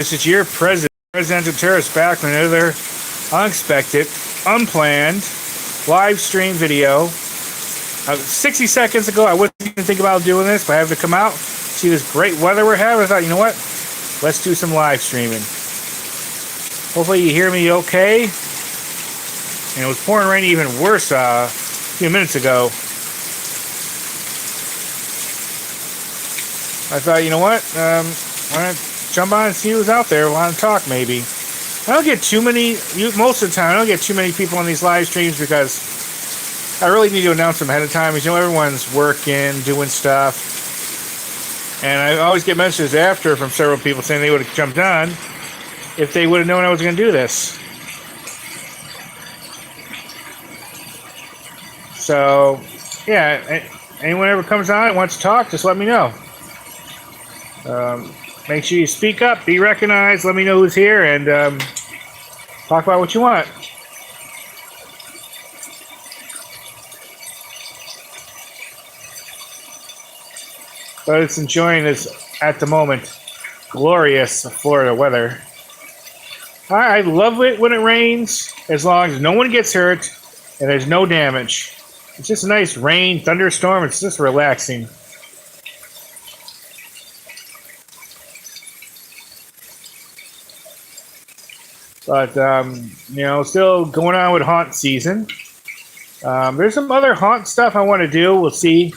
This is your presidential tourist back with another unexpected, unplanned live stream video. 60 seconds ago, I wasn't even thinking about doing this, but I have to come out, see this great weather we're having. I thought, you know what? Let's do some live streaming. Hopefully you hear me okay. And it was pouring rain even worse a few minutes ago. I thought, you know what? Why not jump on and see who's out there, want to talk maybe. I don't get too many, most of the time, I don't get too many people on these live streams because I really need to announce them ahead of time because, you know, everyone's working, doing stuff. And I always get messages after from several people saying they would have jumped on if they would have known I was going to do this. So, yeah, anyone ever comes on and wants to talk, just let me know. Make sure you speak up, be recognized, let me know who's here, and talk about what you want. But it's enjoying this, at the moment, glorious Florida weather. I love it when it rains, as long as no one gets hurt and there's no damage. It's just a nice rain, thunderstorm, it's just relaxing. But, you know, still going on with haunt season. There's some other haunt stuff I want to do. We'll see.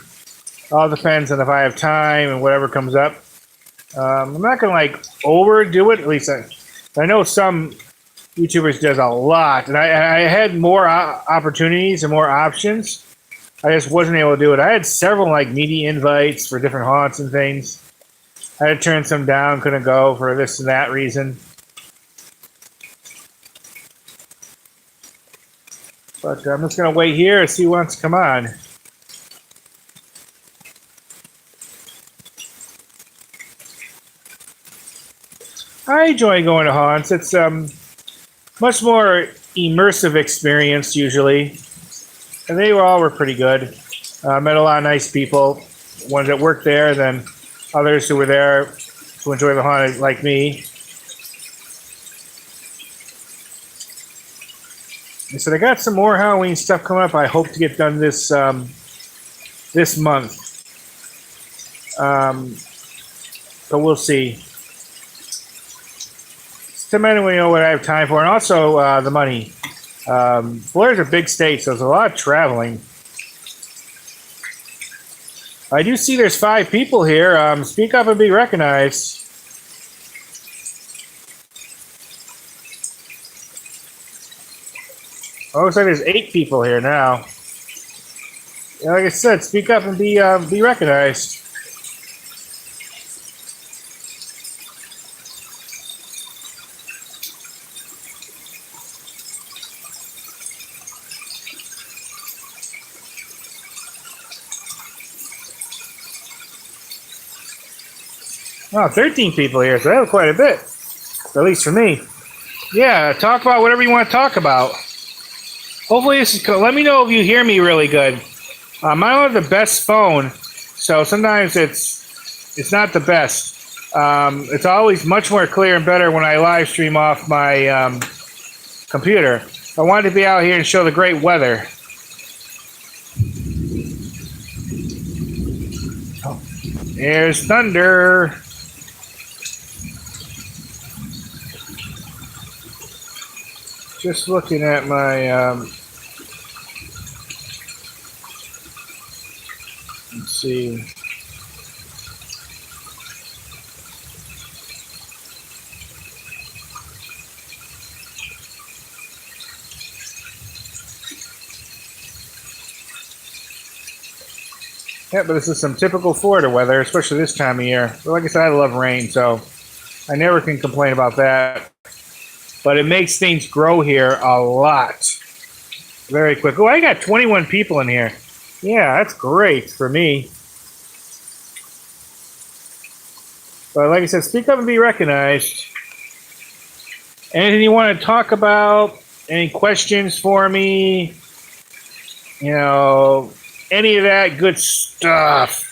All depends on if I have time and whatever comes up. I'm not going to, like, overdo it. At least I know some YouTubers does a lot. And I had more opportunities and more options. I just wasn't able to do it. I had several, like, media invites for different haunts and things. I had to turn some down. Couldn't go for this and that reason. But I'm just going to wait here and see who wants to come on. I enjoy going to haunts. It's much more immersive experience usually. And they all were pretty good. Met a lot of nice people. Ones that worked there, and then others who were there to enjoy the haunt like me. I said I got some more Halloween stuff coming up. I hope to get done this this month, but we'll see. Depending on, you know, what I have time for, and also the money. Florida's a big state, so there's a lot of traveling. I do see there's 5 people here. Speak up and be recognized. Oh, looks like there's 8 people here now. Yeah, like I said, speak up and be recognized. Oh, 13 people here, so that's quite a bit. At least for me. Yeah, talk about whatever you want to talk about. Hopefully this is cool. Let me know if you hear me really good. I don't have the best phone, so sometimes it's not the best. It's always much more clear and better when I live stream off my computer. I wanted to be out here and show the great weather. Oh, there's thunder. Just looking at my, let's see. Yeah, but this is some typical Florida weather, especially this time of year. But like I said, I love rain, so I never can complain about that. But it makes things grow here a lot. Very quick. Oh, I got 21 people in here. Yeah, that's great for me. But like I said, speak up and be recognized. Anything you want to talk about? Any questions for me? You know, any of that good stuff.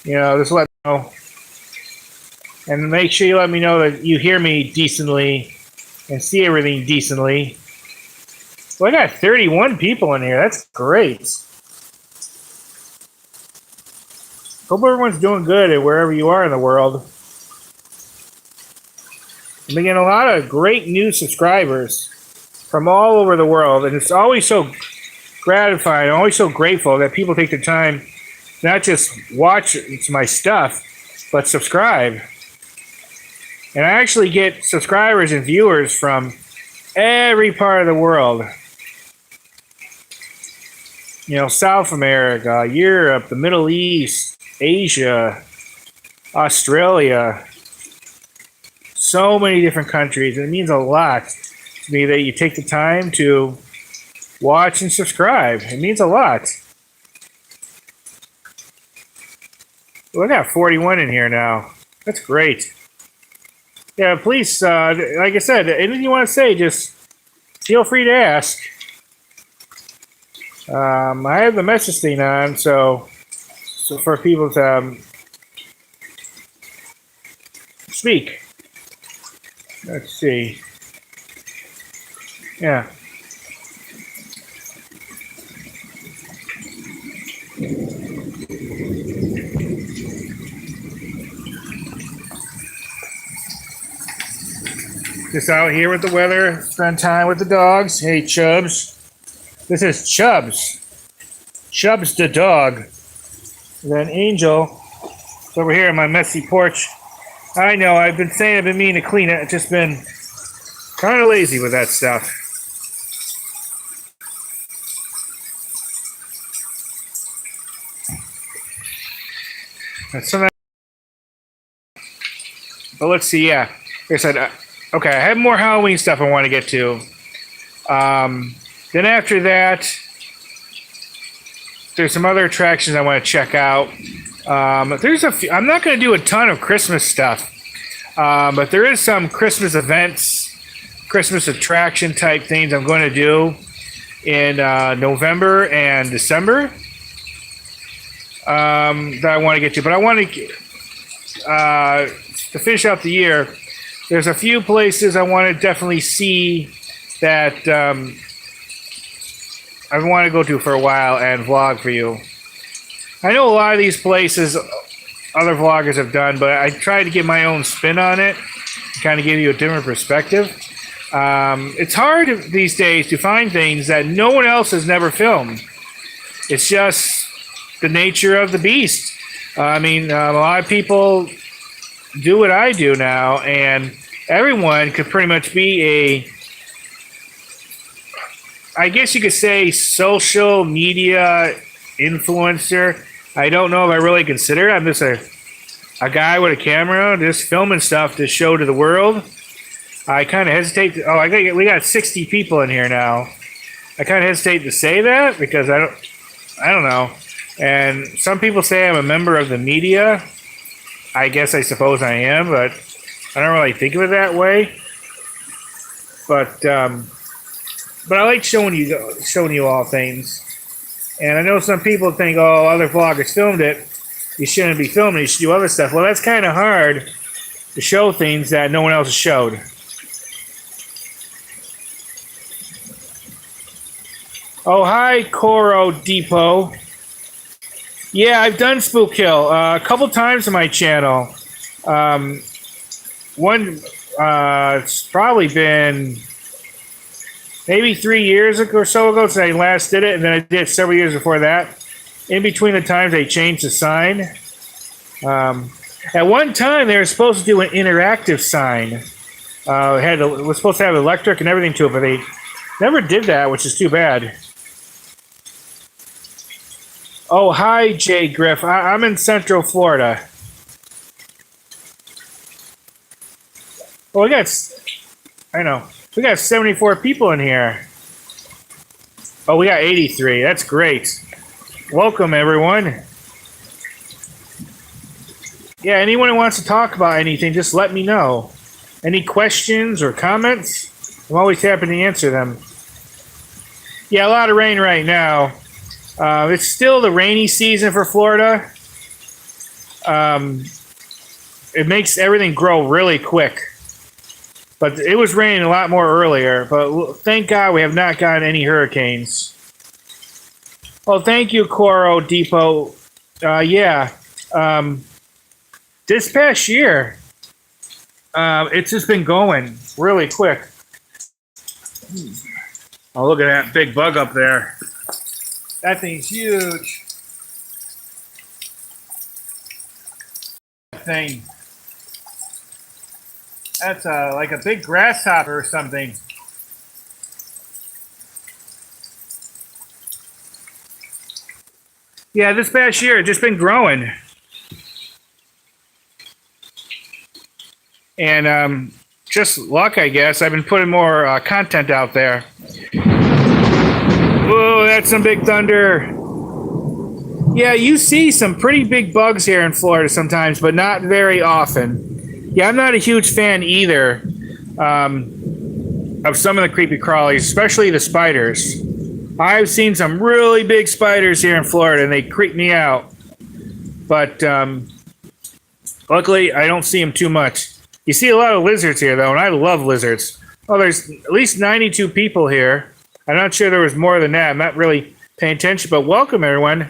You know, just let me know. And make sure you let me know that you hear me decently and see everything decently. Well, I got 31 people in here. That's great. Hope everyone's doing good at wherever you are in the world. I'm getting a lot of great new subscribers from all over the world, and it's always so gratifying, always so grateful that people take the time to not just watch my stuff, but subscribe. And I actually get subscribers and viewers from every part of the world. You know, South America, Europe, the Middle East, Asia, Australia, so many different countries. It means a lot to me that you take the time to watch and subscribe. It means a lot. Well, I got 41 in here now. That's great. Yeah, please, like I said, anything you want to say, just feel free to ask. I have the message thing on, so for people to speak. Let's see. Yeah. Just out here with the weather, spend time with the dogs. Hey, Chubbs. This is Chubbs. Chubbs the dog. And then Angel is over here on my messy porch. I know, I've been meaning to clean it. I've just been kind of lazy with that stuff. But let's see, yeah. Like I said, okay, I have more Halloween stuff I want to get to. Then after that, there's some other attractions I want to check out. There's a few, I'm not going to do a ton of Christmas stuff, but there is some Christmas events, Christmas attraction type things I'm going to do in November and December that I want to get to. But I want to finish out the year. There's a few places I want to definitely see that I want to go to for a while and vlog for you. I know a lot of these places other vloggers have done, but I tried to get my own spin on it, kind of give you a different perspective. It's hard these days to find things that no one else has never filmed. It's just the nature of the beast. I mean, a lot of people do what I do now, and everyone could pretty much be a, I guess you could say, social media influencer. I don't know if I really consider it. I'm just a guy with a camera just filming stuff to show to the world. I kind of hesitate to, we got 60 people in here now. I kind of hesitate to say that because I don't know. And some people say I'm a member of the media. I guess I suppose I am, but I don't really think of it that way. But I like showing you all things. And I know some people think, oh, other vloggers filmed it. You shouldn't be filming. You should do other stuff. Well, that's kind of hard to show things that no one else has showed. Oh, hi, Coro Depot. Yeah, I've done Spook Hill a couple times on my channel. It's probably been maybe 3 years or so ago since I last did it, and then I did it several years before that. In between the times, they changed the sign. At one time, they were supposed to do an interactive sign. It was supposed to have electric and everything to it, but they never did that, which is too bad. Oh, hi, Jay Griff. I'm in Central Florida. Well, I know. We got 74 people in here. Oh, we got 83. That's great. Welcome, everyone. Yeah, anyone who wants to talk about anything, just let me know. Any questions or comments? I'm always happy to answer them. Yeah, a lot of rain right now. It's still the rainy season for Florida. it makes everything grow really quick. But it was raining a lot more earlier. But thank God we have not gotten any hurricanes. Oh, thank you, Coro Depot. Yeah. This past year, it's just been going really quick. Oh, look at that big bug up there. That thing's huge. That thing. That's like a big grasshopper or something. Yeah, this past year, it's just been growing. And just luck, I guess. I've been putting more content out there. Whoa, that's some big thunder. Yeah, you see some pretty big bugs here in Florida sometimes, but not very often. Yeah, I'm not a huge fan either of some of the creepy crawlies, especially the spiders. I've seen some really big spiders here in Florida, and they creep me out. But luckily, I don't see them too much. You see a lot of lizards here, though, and I love lizards. Oh, there's at least 92 people here. I'm not sure there was more than that. I'm not really paying attention, but welcome, everyone.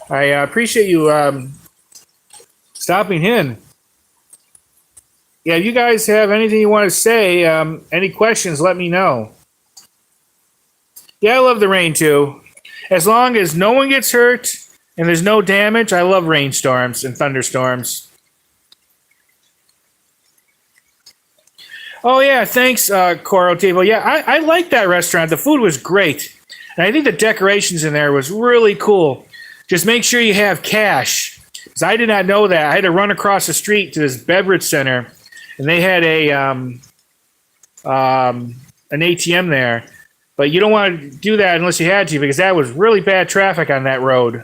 I appreciate you stopping in. Yeah, if you guys have anything you want to say, any questions, let me know. Yeah, I love the rain, too. As long as no one gets hurt and there's no damage, I love rainstorms and thunderstorms. Oh, yeah, thanks, Coro Table. Yeah, I like that restaurant. The food was great. And I think the decorations in there was really cool. Just make sure you have cash. Because I did not know that. I had to run across the street to this beverage center. And they had an ATM there. But you don't want to do that unless you had to, because that was really bad traffic on that road.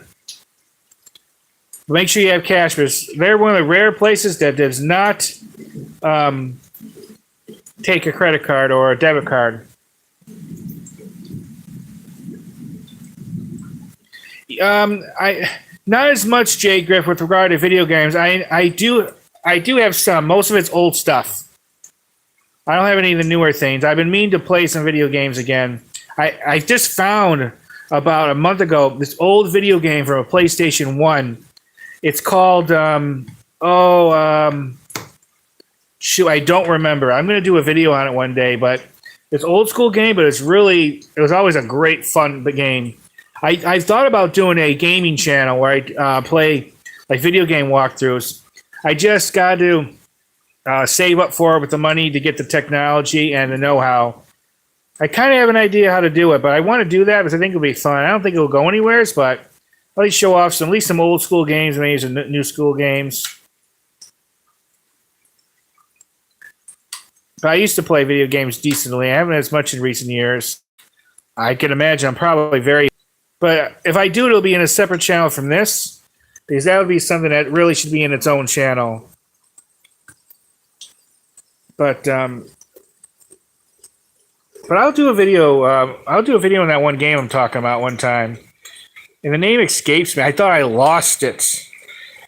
Make sure you have cash, because they're one of the rare places that does not take a credit card or a debit card. I not as much, Jay Griff, with regard to video games. I do have some. Most of it's old stuff. I don't have any of the newer things. I've been meaning to play some video games again. I just found about a month ago this old video game from a PlayStation 1. It's called shoot, I don't remember. I'm going to do a video on it one day, but it's old school game, but it was always a great fun game. I thought about doing a gaming channel where I play like video game walkthroughs. I just got to save up for it with the money to get the technology and the know-how. I kind of have an idea how to do it, but I want to do that because I think it'll be fun. I don't think it'll go anywhere, but at least show off at least some old school games, maybe some new school games. But I used to play video games decently. I haven't as much in recent years. I can imagine I'm probably very... But if I do, it'll be in a separate channel from this, because that would be something that really should be in its own channel. But I'll do a video. I'll do a video on that one game I'm talking about one time, and the name escapes me. I thought I lost it,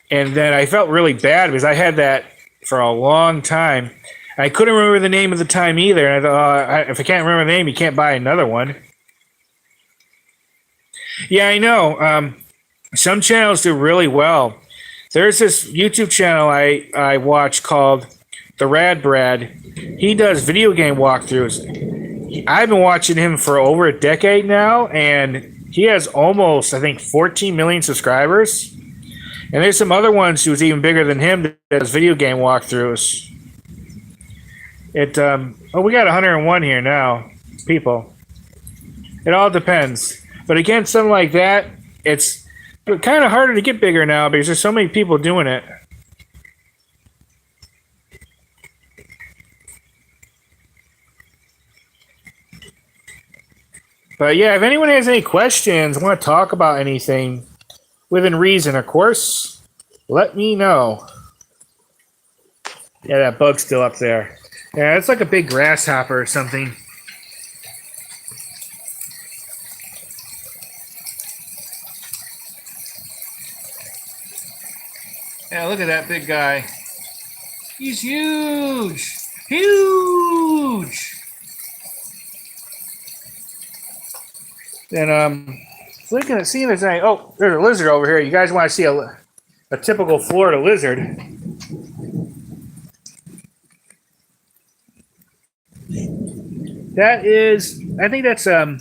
and then I felt really bad because I had that for a long time. I couldn't remember the name at the time either. And I thought, if I can't remember the name, you can't buy another one. Yeah, I know. Some channels do really well. There's this YouTube channel I watch called The Rad Brad. He does video game walkthroughs. I've been watching him for over a decade now, and he has almost, I think, 14 million subscribers. And there's some other ones who's even bigger than him that does video game walkthroughs. We got 101 here now, people. It all depends. But again, something like that, it's kind of harder to get bigger now because there's so many people doing it. But yeah, if anyone has any questions, want to talk about anything within reason, of course, let me know. Yeah, that bug's still up there. Yeah, it's like a big grasshopper or something. Yeah, look at that big guy. He's huge. Huge. And looking at seeing if there's any. Oh, there's a lizard over here. You guys want to see a typical Florida lizard? That is, I think that's a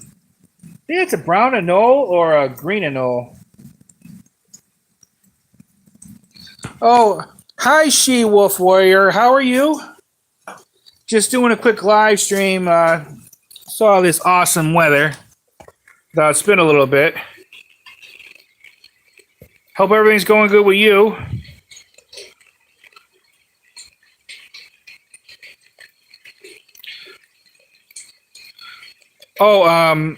brown anole or a green anole. Oh, hi, She-Wolf Warrior. How are you? Just doing a quick live stream. Saw this awesome weather. Thought I'd spin a little bit. Hope everything's going good with you. Oh,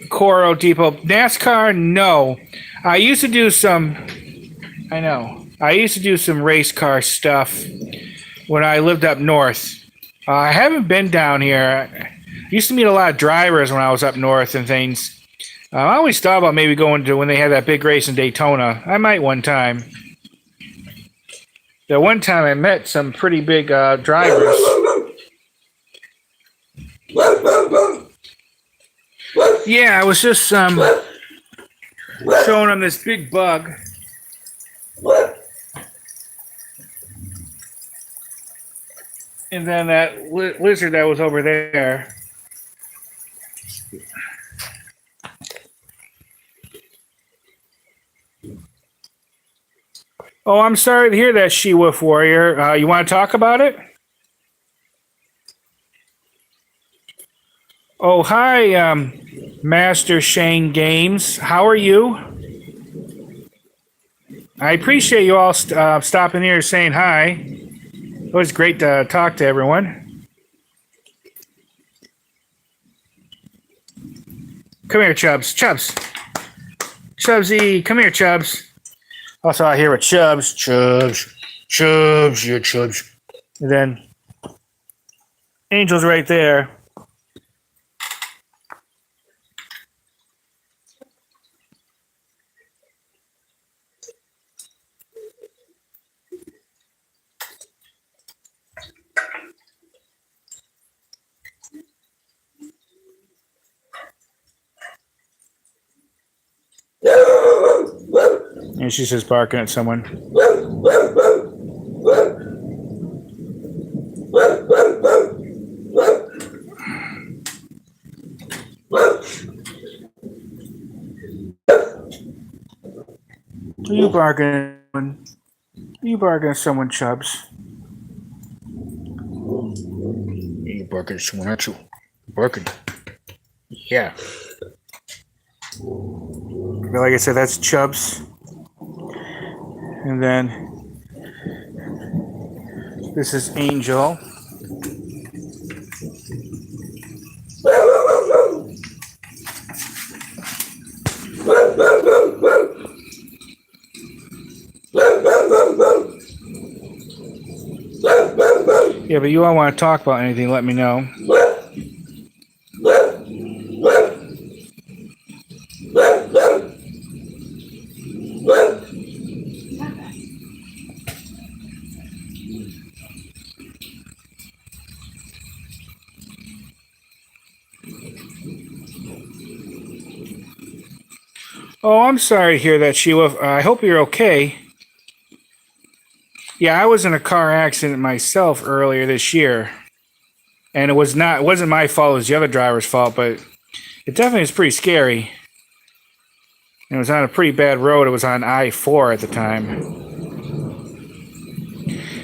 Coro Depot. NASCAR? No. I used to do some. I know. I used to do some race car stuff when I lived up north. I haven't been down here. I used to meet a lot of drivers when I was up north and things. I always thought about maybe going to when they had that big race in Daytona. I might one time. The one time I met some pretty big drivers. Yeah, I was just showing them this big bug. And then that lizard that was over there. Oh, I'm sorry to hear that, She-Wolf Warrior. You want to talk about it? Oh, hi, Master Shane Games. How are you? I appreciate you all stopping here saying hi. It was great to talk to everyone. Come here, Chubbs. Chubbsy, come here, Chubbs. Also, I hear with Chubbs, yeah, Chubbs. And then Angel's right there. And she's just barking at someone. Are you barking? Are you barking at someone, Chubbs? You barking at someone, aren't you? Barking. Yeah. But like I said, that's Chubbs. And then this is Angel. Yeah, but you all want to talk about anything, let me know. Oh, I'm sorry to hear that, Sheila. I hope you're okay. Yeah, I was in a car accident myself earlier this year. And it wasn't my fault, it was the other driver's fault, but it definitely was pretty scary. It was on a pretty bad road. It was on I-4 at the time.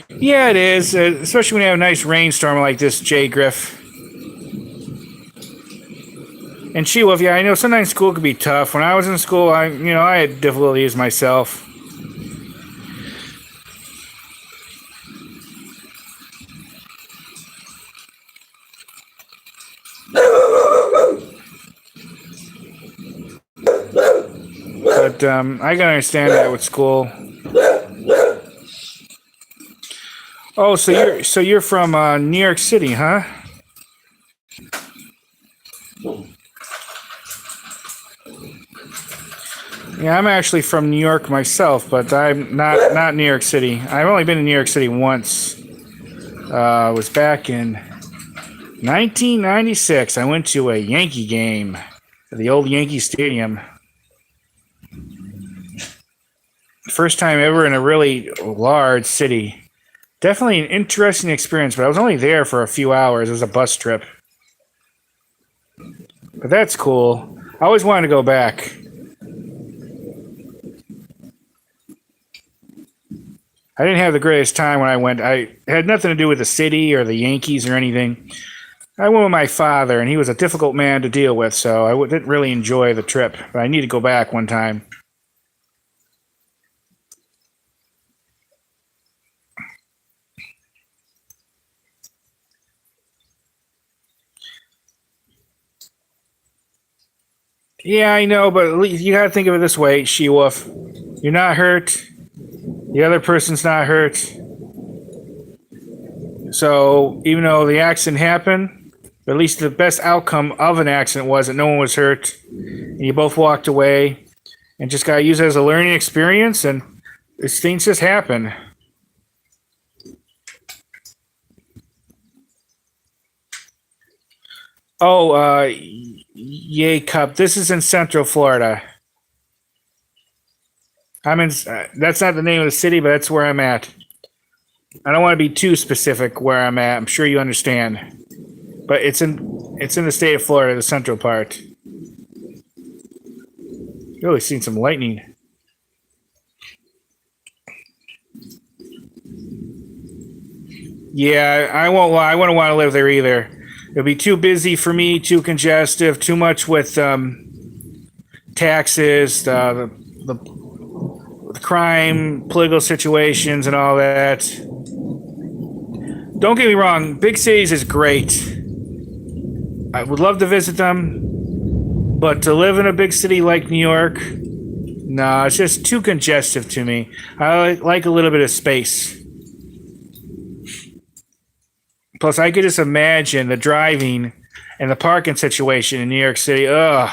Yeah, it is, especially when you have a nice rainstorm like this, Jay Griff. And Sheila, yeah, I know sometimes school could be tough. When I was in school, I had difficulties myself. But I can understand that with school. Oh, so you're from New York City, huh? Yeah, I'm actually from New York myself, but I'm not New York City. I've only been in New York City once. was back in 1996. I went to a Yankee game at the old Yankee Stadium. First time ever in a really large city. Definitely an interesting experience, but I was only there for a few hours. It was a bus trip. But that's cool. I always wanted to go back. I didn't have the greatest time when I went. It had nothing to do with the city or the Yankees or anything. I went with my father, and he was a difficult man to deal with, so I didn't really enjoy the trip. But I need to go back one time. Yeah, I know, but at least you gotta think of it this way, She-Wolf. You're not hurt. The other person's not hurt. So, even though the accident happened, at least the best outcome of an accident was that no one was hurt, and you both walked away, and just gotta use it as a learning experience, and these things just happen. Oh, Yay Cup. This is in Central Florida. I'm in. That's not the name of the city, but that's where I'm at. I don't want to be too specific where I'm at. I'm sure you understand, but it's in the state of Florida, the central part. Really seen some lightning. Yeah, I won't lie. I wouldn't want to live there either. It'll be too busy for me, too congestive, too much with taxes, the crime, political situations, and all that. Don't get me wrong, big cities is great. I would love to visit them, but to live in a big city like New York, no, it's just too congestive to me. I like a little bit of space. Plus, I could just imagine the driving and the parking situation in New York City. Ugh,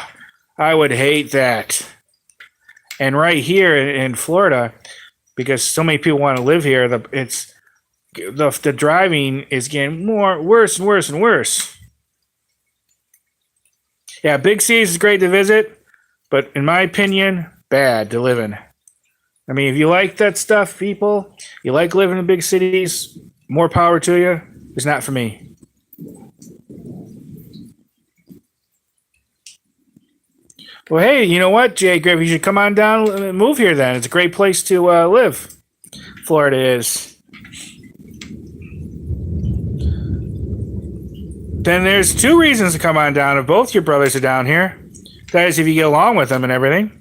I would hate that. And right here in Florida, because so many people want to live here, the driving is getting worse and worse and worse. Yeah, big cities is great to visit, but in my opinion, bad to live in. I mean, if you like that stuff, people, you like living in big cities, more power to you. It's not for me. Well, hey, you know what, Jay Griff? You should come on down and move here then. It's a great place to live. Florida is. Then there's two reasons to come on down if both your brothers are down here. That is, if you get along with them and everything.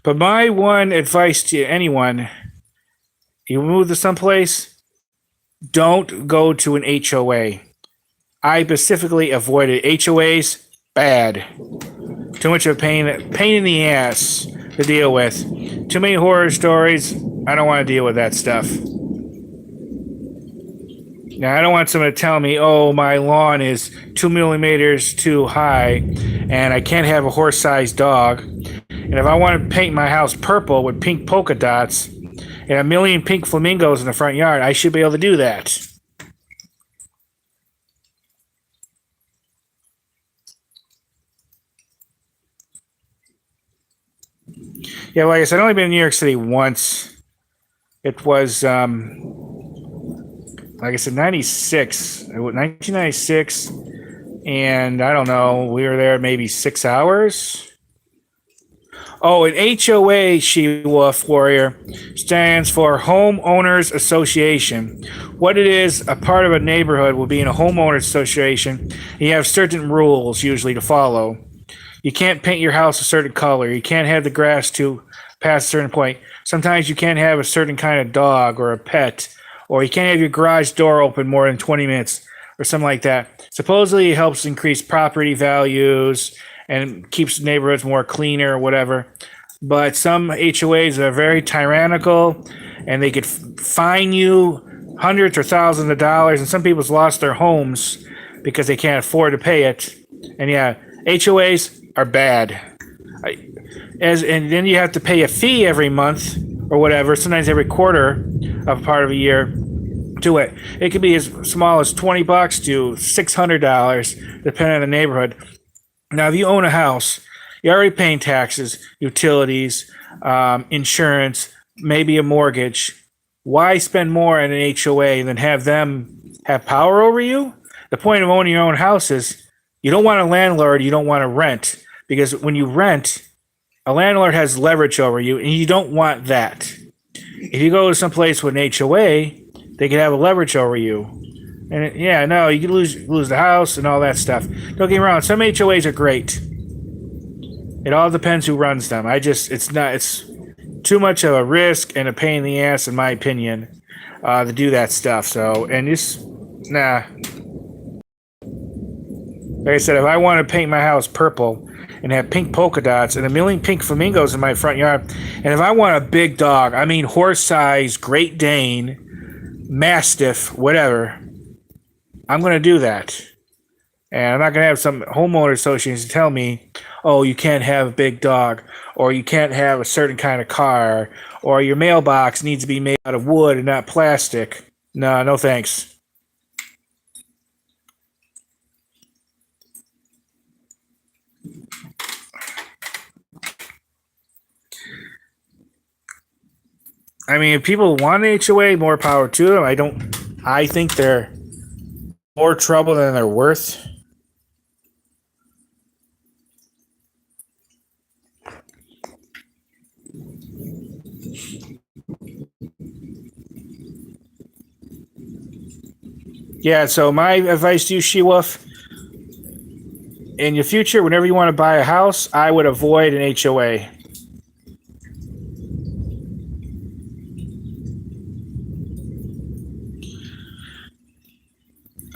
But my one advice to anyone, you move to someplace, don't go to an HOA. I specifically avoided HOAs. Bad. Too much of a pain in the ass to deal with. Too many horror stories. I don't want to deal with that stuff. Now, I don't want someone to tell me, oh, my lawn is 2 millimeters too high and I can't have a horse-sized dog. And if I want to paint my house purple with pink polka dots and a million pink flamingos in the front yard, I should be able to do that. Yeah, like I said, I've only been in New York City once. It was, like I said, 1996. And I don't know, we were there maybe 6 hours. Oh, an HOA, She-Wolf Warrior, stands for Homeowners Association. What it is, a part of a neighborhood will be in a homeowners association. You have certain rules usually to follow. You can't paint your house a certain color. You can't have the grass to past a certain point. Sometimes you can't have a certain kind of dog or a pet, or you can't have your garage door open more than 20 minutes or something like that. Supposedly it helps increase property values and keeps neighborhoods more cleaner or whatever. But some HOAs are very tyrannical, and they could fine you hundreds or thousands of dollars, and some people's lost their homes because they can't afford to pay it. And yeah, HOAs are bad. and then you have to pay a fee every month or whatever, sometimes every quarter of part of a year to it. It could be as small as $20 to $600, depending on the neighborhood. Now, if you own a house, you're already paying taxes, utilities, insurance, maybe a mortgage. Why spend more in an HOA than have them have power over you? The point of owning your own house is you don't want a landlord, you don't want to rent. Because when you rent, a landlord has leverage over you, and you don't want that. If you go to some place with an HOA, they can have a leverage over you. And you can lose the house and all that stuff. Don't get me wrong, some HOAs are great. It all depends who runs them. It's too much of a risk and a pain in the ass, in my opinion, to do that stuff. So, and nah. Like I said, if I want to paint my house purple and have pink polka dots and a million pink flamingos in my front yard, and if I want a big dog, I mean horse-sized, Great Dane, Mastiff, whatever, I'm going to do that. And I'm not going to have some homeowner association tell me, oh, you can't have a big dog, or you can't have a certain kind of car, or your mailbox needs to be made out of wood and not plastic. No thanks. I mean, if people want an HOA, more power to them. I think they're more trouble than they're worth. Yeah, so my advice to you, She-Wolf, in your future, whenever you want to buy a house, I would avoid an HOA.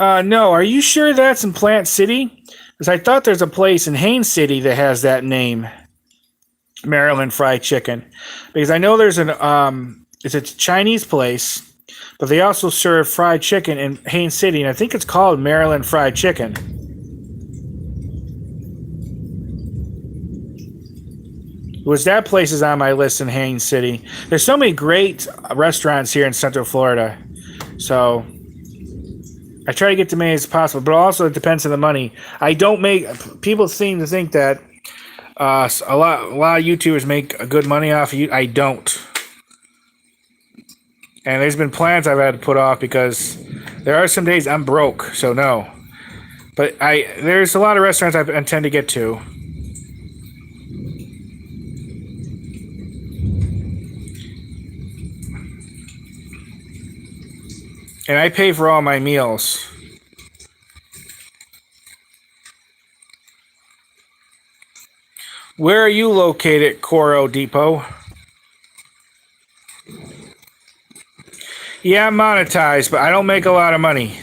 No, are you sure that's in Plant City? Because I thought there's a place in Haines City that has that name, Maryland Fried Chicken. Because I know there's it's a Chinese place, but they also serve fried chicken in Haines City, and I think it's called Maryland Fried Chicken. Was that place is on my list in Haines City. There's so many great restaurants here in Central Florida, so I try to get to many as possible, but also it depends on the money. People seem to think that a lot of YouTubers make good money off of you. I don't. And there's been plans I've had to put off because there are some days I'm broke, so no. But there's a lot of restaurants I intend to get to. And I pay for all my meals. Where are you located, Coro Depot? Yeah, I'm monetized, but I don't make a lot of money.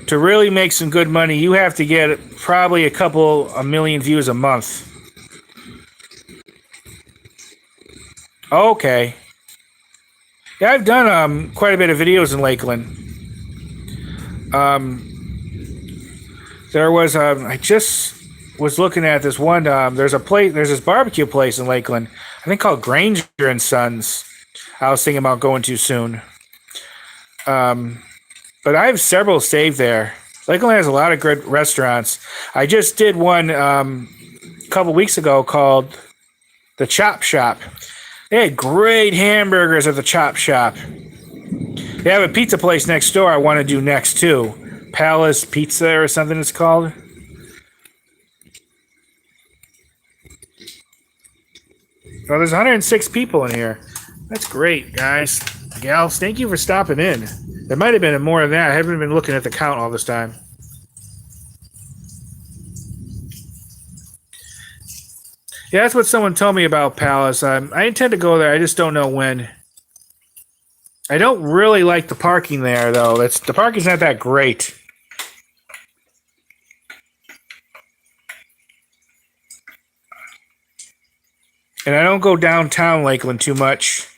To really make some good money, you have to get probably a million views a month. Okay. Yeah, I've done quite a bit of videos in Lakeland. There was I just was looking at this one. There's this barbecue place in Lakeland, I think called Granger and Sons. I was thinking about going to soon. But I have several saved there. Lakeland has a lot of good restaurants. I just did one a couple weeks ago called the Chop Shop. They had great hamburgers at the Chop Shop. They have a pizza place next door I want to do next too. Palace Pizza or something it's called. Well, there's 106 people in here. That's great, guys. Gals, thank you for stopping in. There might have been more than that. I haven't been looking at the count all this time. Yeah, that's what someone told me about Palace. I intend to go there. I just don't know when. I don't really like the parking there, though. The parking's not that great. And I don't go downtown Lakeland too much.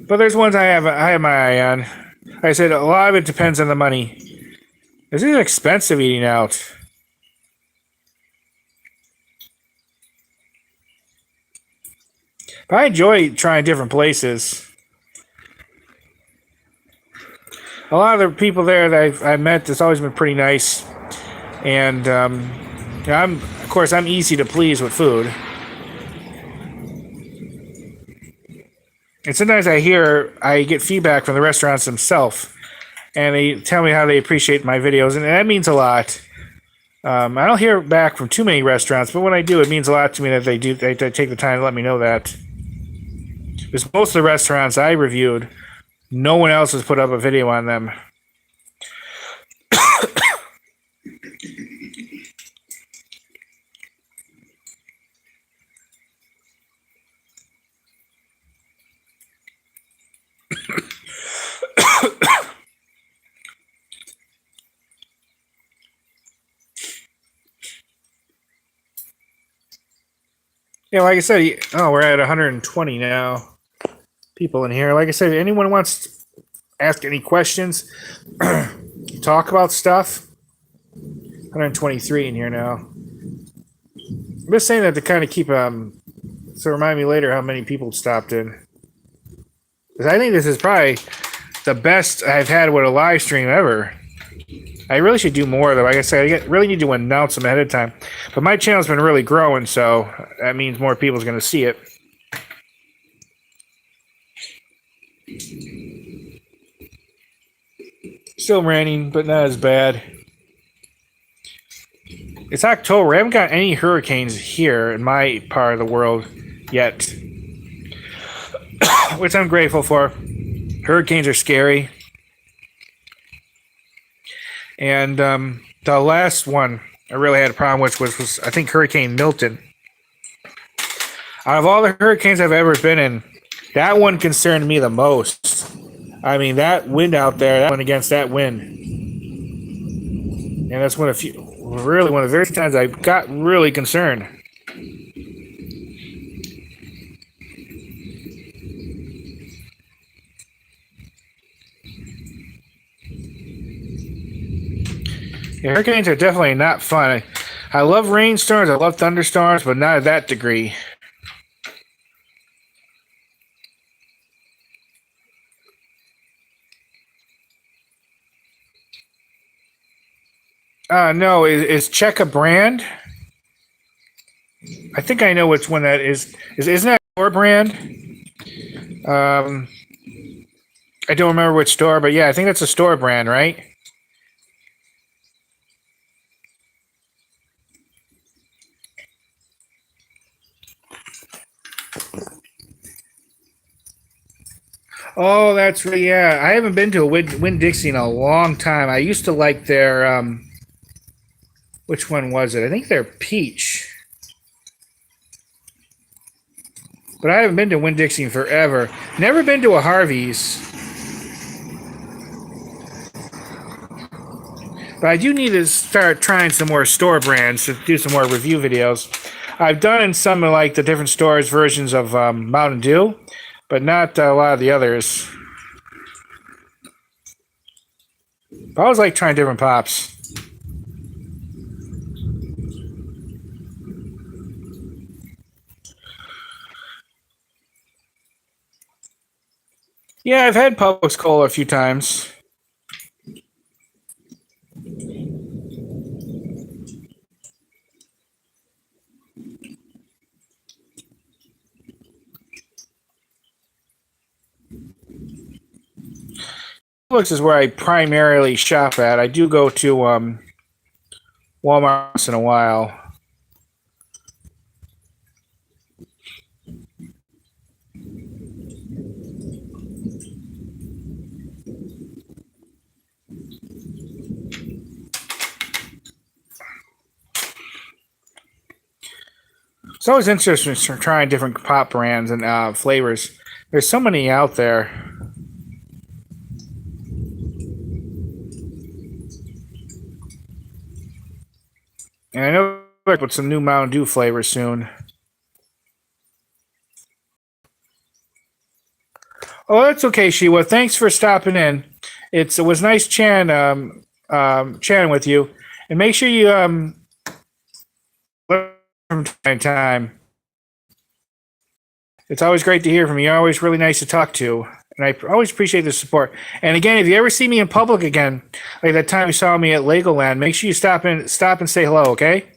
But there's ones I have my eye on. Like I said, a lot of it depends on the money. This is expensive eating out. But I enjoy trying different places. A lot of the people there that I've met, it's always been pretty nice. And of course, I'm easy to please with food. And sometimes I get feedback from the restaurants themselves, and they tell me how they appreciate my videos, and that means a lot. I don't hear back from too many restaurants, but when I do, it means a lot to me that they take the time to let me know that. Because most of the restaurants I reviewed, no one else has put up a video on them. Yeah, like I said, we're at 120 now. People in here. Like I said, anyone wants to ask any questions, talk about stuff. 123 in here now. I'm just saying that to kind of keep so remind me later how many people stopped in. Because I think this is probably the best I've had with a live stream ever. I really should do more, though. Like I said, I really need to announce them ahead of time. But my channel's been really growing, so that means more people's going to see it. Still raining, but not as bad. It's October. I haven't got any hurricanes here in my part of the world yet, which I'm grateful for. Hurricanes are scary. And the last one I really had a problem with was I think Hurricane Milton. Out of all the hurricanes I've ever been in, that one concerned me the most. I mean, that wind out there, that went against that wind. And that's one of the very few times I got really concerned. Yeah, hurricanes are definitely not fun. I love rainstorms, I love thunderstorms, but not to that degree. No, is Czech a brand? I think I know which one that is. Isn't that a store brand? I don't remember which store, but yeah, I think that's a store brand, right? Oh, that's right. Yeah, I haven't been to a Winn-Dixie in a long time. I used to like their which one was it? I think they're peach. But I haven't been to Winn-Dixie in forever. Never been to a Harvey's. But I do need to start trying some more store brands to do some more review videos. I've done in some of like the different stores versions of Mountain Dew, but not a lot of the others. I always like trying different pops. Yeah, I've had Publix Cola a few times. Publix is where I primarily shop at. I do go to Walmart once in a while. It's always interesting trying different pop brands and flavors. There's so many out there. And I know they're with some new Mountain Dew flavors soon. Oh, that's okay, Shiwa. Thanks for stopping in. It was nice chatting with you. And make sure you from time to time. It's always great to hear from you. You're always really nice to talk to. And I always appreciate the support. And again, if you ever see me in public again, like that time you saw me at Legoland, make sure you stop and say hello, okay?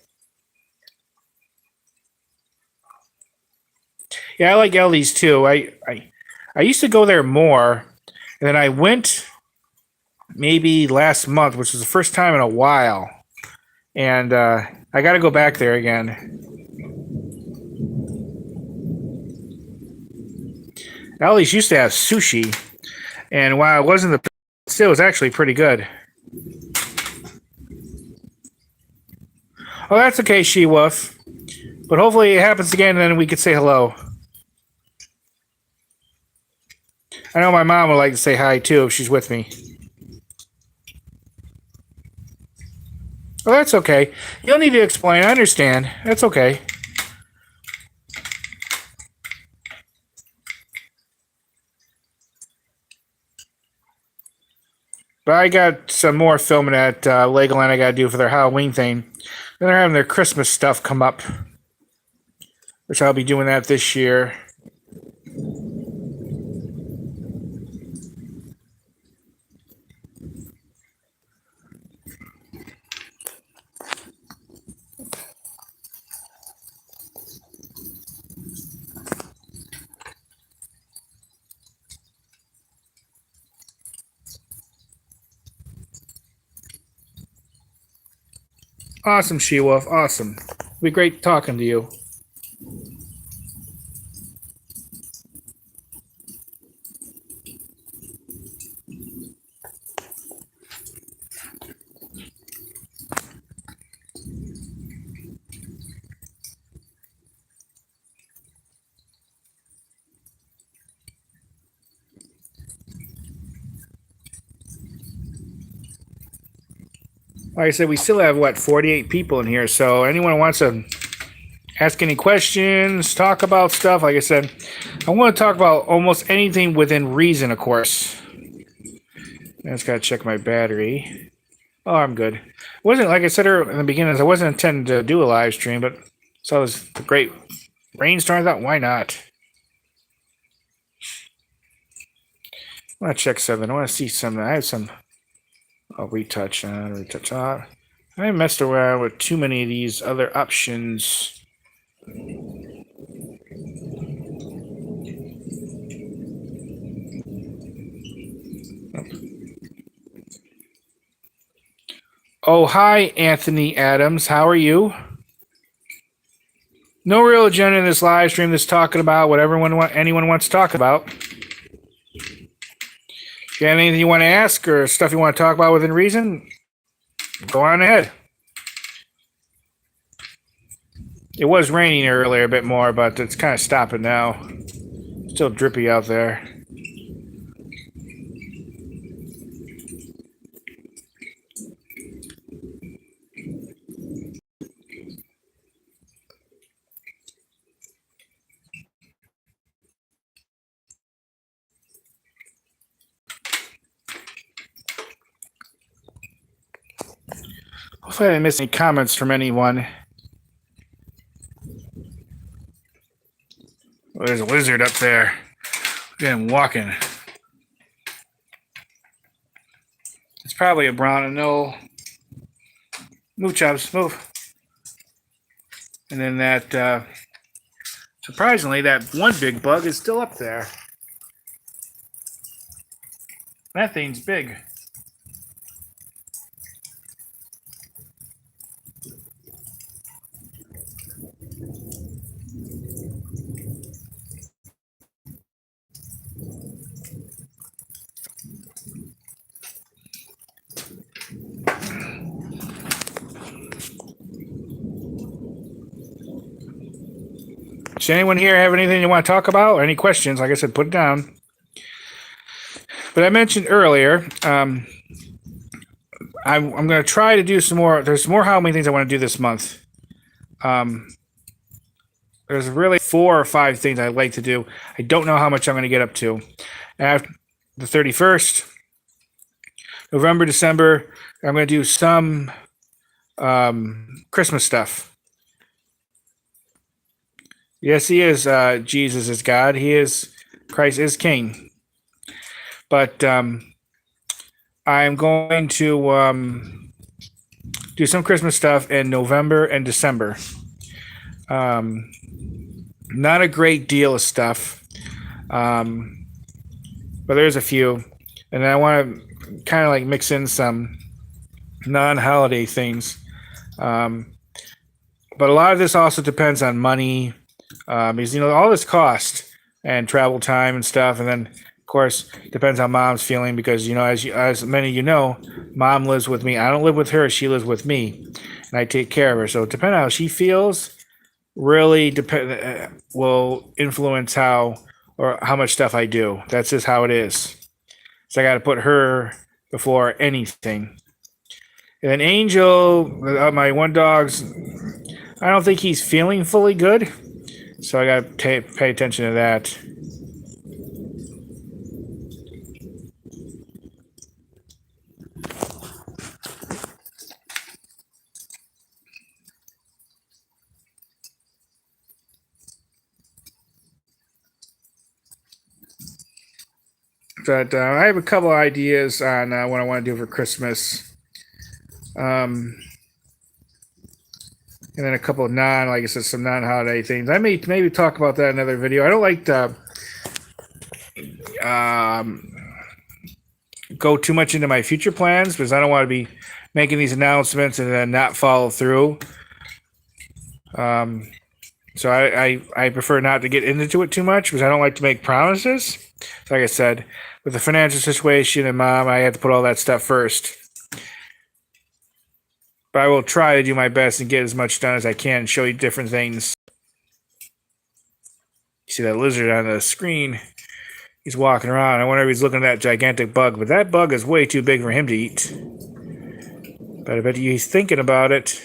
Yeah, I like Ellie's too. I used to go there more, and then I went maybe last month, which was the first time in a while. And I got to go back there again. Ellie's used to have sushi, and while it wasn't the still, it was actually pretty good. Oh, that's okay, She-Wolf. But hopefully it happens again, and then we could say hello. I know my mom would like to say hi, too, if she's with me. Oh, that's okay. You don't need to explain. I understand. That's okay. But I got some more filming at Legoland I got to do for their Halloween thing. Then they're having their Christmas stuff come up, which I'll be doing that this year. Awesome, She-Wolf. Awesome. It'll be great talking to you. Like I said, we still have, 48 people in here. So anyone who wants to ask any questions, talk about stuff, like I said, I want to talk about almost anything within reason, of course. I just got to check my battery. Oh, I'm good. It wasn't, like I said in the beginning, I wasn't intending to do a live stream, but saw this great rainstorm. I thought, why not? I want to check something. I want to see something. I have some... I'll retouch on, retouch on. I messed around with too many of these other options. Oh, hi, Anthony Adams. How are you? No real agenda in this live stream that's talking about whatever anyone wants to talk about. If you have anything you want to ask or stuff you want to talk about within reason, go on ahead. It was raining earlier a bit more, but it's kind of stopping now. Still drippy out there. Hopefully I didn't miss any comments from anyone. Oh, there's a lizard up there. Look at him walking. It's probably a brown and no. Move, Chubbs, move. And then that, surprisingly, that one big bug is still up there. That thing's big. Does anyone here have anything you want to talk about or any questions? Like I said, put it down. But I mentioned earlier, I'm going to try to do some more. There's more Halloween things I want to do this month. There's really 4 or 5 things I'd like to do. I don't know how much I'm going to get up to. After the 31st, November, December, I'm going to do some Christmas stuff. Yes, he is. Jesus is God. He is. Christ is King. But I'm going to do some Christmas stuff in November and December. Um, Not a great deal of stuff, um, but there's a few. And I want to kind of like mix in some non-holiday things. Um, but a lot of this also depends on money, because all this cost and travel time and stuff, and then of course depends on mom's feeling because as many of you know, mom lives with me. I don't live with her; she lives with me, and I take care of her. So depending on how she feels, really will influence how much stuff I do. That's just how it is. So I got to put her before anything. And then Angel, my one dog's, I don't think he's feeling fully good. So I got to pay attention to that. But I have a couple ideas on what I want to do for Christmas. And then a couple of like I said, some non-holiday things. I may maybe talk about that in another video. I don't like to go too much into my future plans because I don't want to be making these announcements and then not follow through. So I prefer not to get into it too much because I don't like to make promises. So like I said, with the financial situation and mom, I had to put all that stuff first. But I will try to do my best and get as much done as I can and show you different things. You see that lizard on the screen? He's walking around. I wonder if he's looking at that gigantic bug, but that bug is way too big for him to eat. But I bet you he's thinking about it.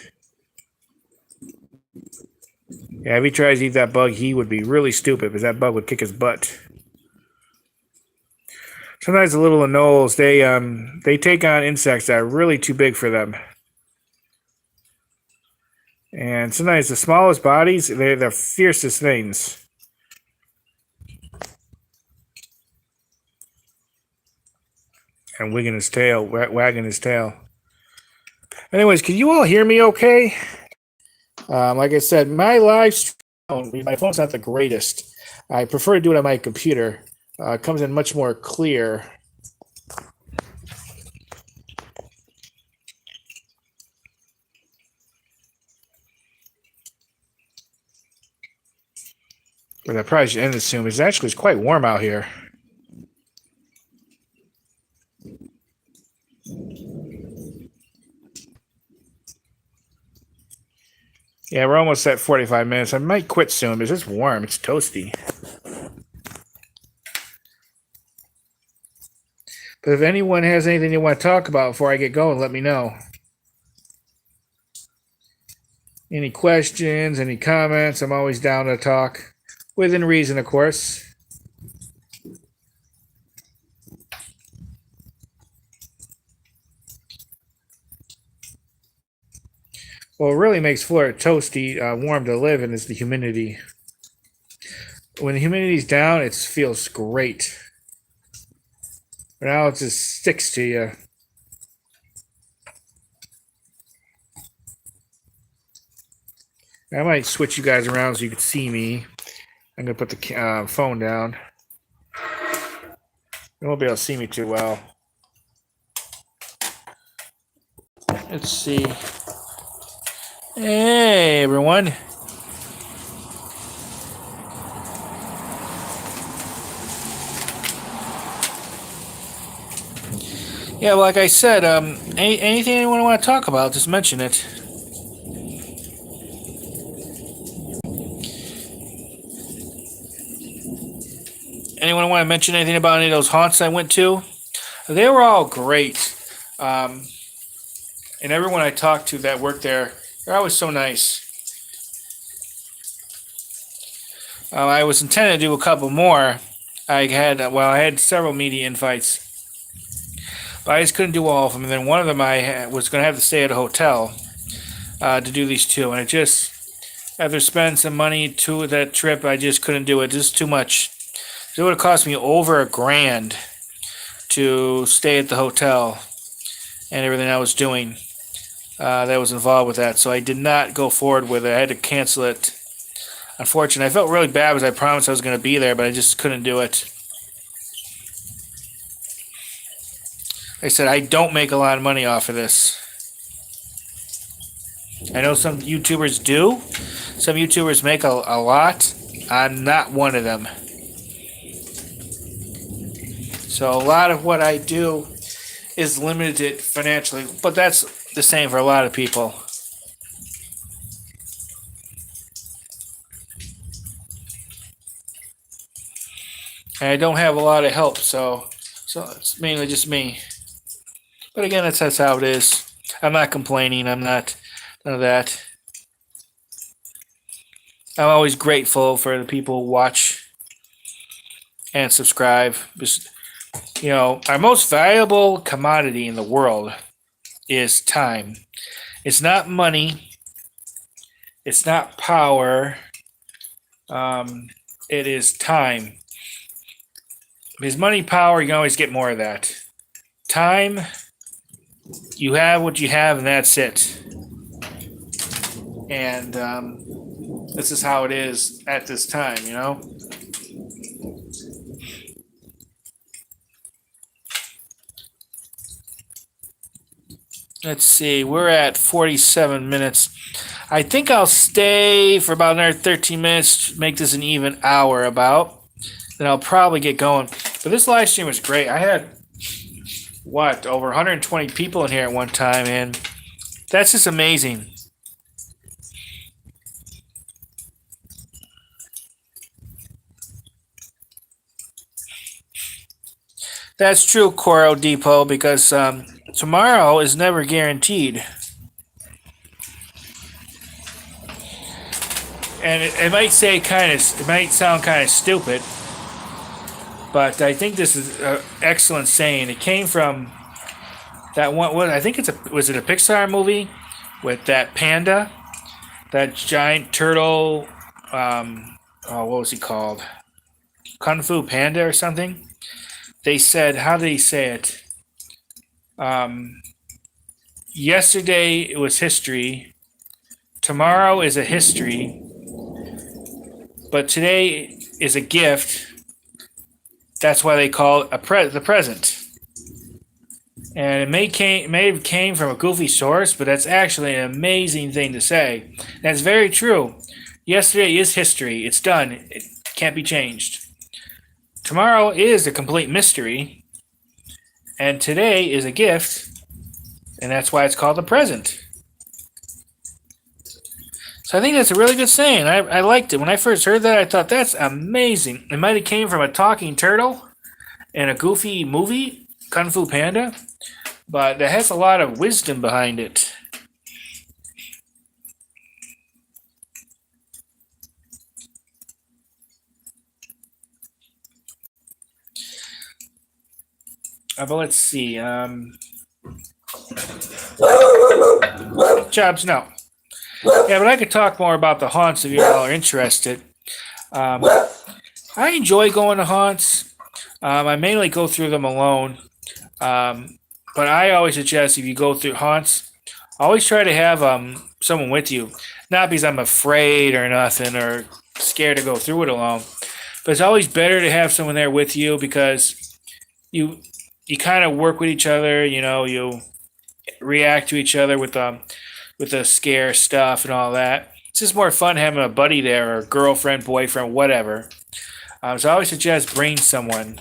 Yeah, if he tries to eat that bug, he would be really stupid because that bug would kick his butt. Sometimes the little anoles, they take on insects that are really too big for them. And sometimes the smallest bodies, they're the fiercest things. And wagging his tail. Anyways, can you all hear me okay? Like I said, my my phone's not the greatest. I prefer to do it on my computer. It comes in much more clear. But I probably should end this soon. It's quite warm out here. Yeah, we're almost at 45 minutes. I might quit soon because it's warm. It's toasty. But if anyone has anything they want to talk about before I get going, let me know. Any questions, any comments, I'm always down to talk. Within reason, of course. What really makes Florida toasty, warm to live in is the humidity. When the humidity's down, it feels great. But now it just sticks to you. I might switch you guys around so you can see me. I'm going to put the phone down. You won't be able to see me too well. Let's see. Hey, everyone. Yeah, like I said, anything anyone want to talk about, just mention it. Anyone want to mention anything about any of those haunts I went to? They were all great. And everyone I talked to that worked there, they're always so nice. I was intending to do a couple more. I had several media invites. But I just couldn't do all of them. And then one of them was going to have to stay at a hotel to do these two. And After spending some money to that trip, I just couldn't do it. Just too much. It would have cost me over $1,000 to stay at the hotel and everything I was doing that was involved with that. So I did not go forward with it. I had to cancel it. Unfortunately, I felt really bad because I promised I was going to be there, but I just couldn't do it. Like I said, I don't make a lot of money off of this. I know some YouTubers do. Some YouTubers make a lot. I'm not one of them. So a lot of what I do is limited financially, but that's the same for a lot of people. And I don't have a lot of help, so it's mainly just me. But again, that's how it is. I'm not complaining. I'm not none of that. I'm always grateful for the people who watch and subscribe. Just, our most valuable commodity in the world is time. It's not money. It's not power. It is time. Because money, power, you can always get more of that. Time, you have what you have, and that's it. And this is how it is at this time, Let's see, we're at 47 minutes. I think I'll stay for about another 13 minutes, make this an even hour about. Then I'll probably get going. But this live stream was great. I had, over 120 people in here at one time, and that's just amazing. That's true, Coro Depot, because tomorrow is never guaranteed. And it might sound kind of stupid, but I think this is an excellent saying. It came from that one. I think was it a Pixar movie with that panda, that giant turtle? What was he called? Kung Fu Panda or something? They said, how did he say it? Yesterday it was history. Tomorrow is a history. But today is a gift. That's why they call it the present. And it may have came from a goofy source, but that's actually an amazing thing to say. That's very true. Yesterday is history. It's done. It can't be changed. Tomorrow is a complete mystery. And today is a gift. And that's why it's called the present. So I think that's a really good saying. I liked it. When I first heard that, I thought, that's amazing. It might have came from a talking turtle in a goofy movie, Kung Fu Panda, but it has a lot of wisdom behind it. But let's see. Jobs, no. Yeah, but I could talk more about the haunts if you all are interested. I enjoy going to haunts. I mainly go through them alone. But I always suggest if you go through haunts, always try to have someone with you. Not because I'm afraid or nothing or scared to go through it alone. But it's always better to have someone there with you because you kind of work with each other. You react to each other with the scare stuff and all that. It's just more fun having a buddy there or girlfriend, boyfriend, whatever. So I always suggest bring someone.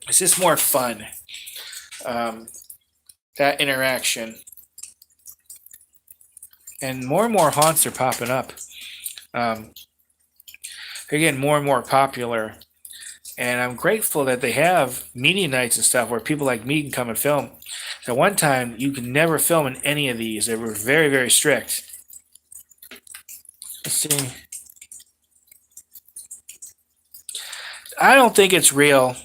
It's just more fun. That interaction. And more haunts are popping up. They're getting more and more popular. And I'm grateful that they have media nights and stuff where people like me can come and film. At one time, you could never film in any of these. They were very, very strict. Let's see. I don't think it's real.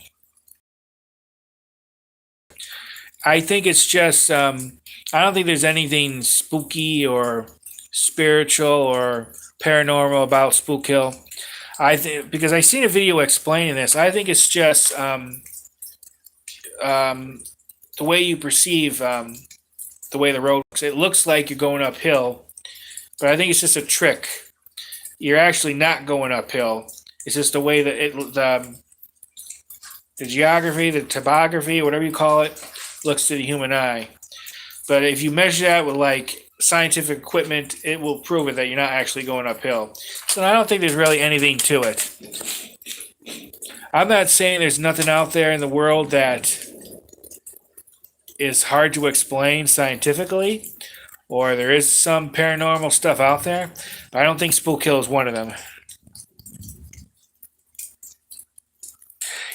I think it's just, I don't think there's anything spooky or spiritual or paranormal about Spook Hill. I think because I seen a video explaining this. I think it's just um, the way you perceive the way the road looks. It looks like you're going uphill, but I think it's just a trick. You're actually not going uphill. It's just the way that the geography, the topography, whatever you call it, looks to the human eye. But if you measure that with like scientific equipment, it will prove it that you're not actually going uphill. So I don't think there's really anything to it. I'm not saying there's nothing out there in the world that is hard to explain scientifically, or there is some paranormal stuff out there, but I don't think Spook Hill is one of them.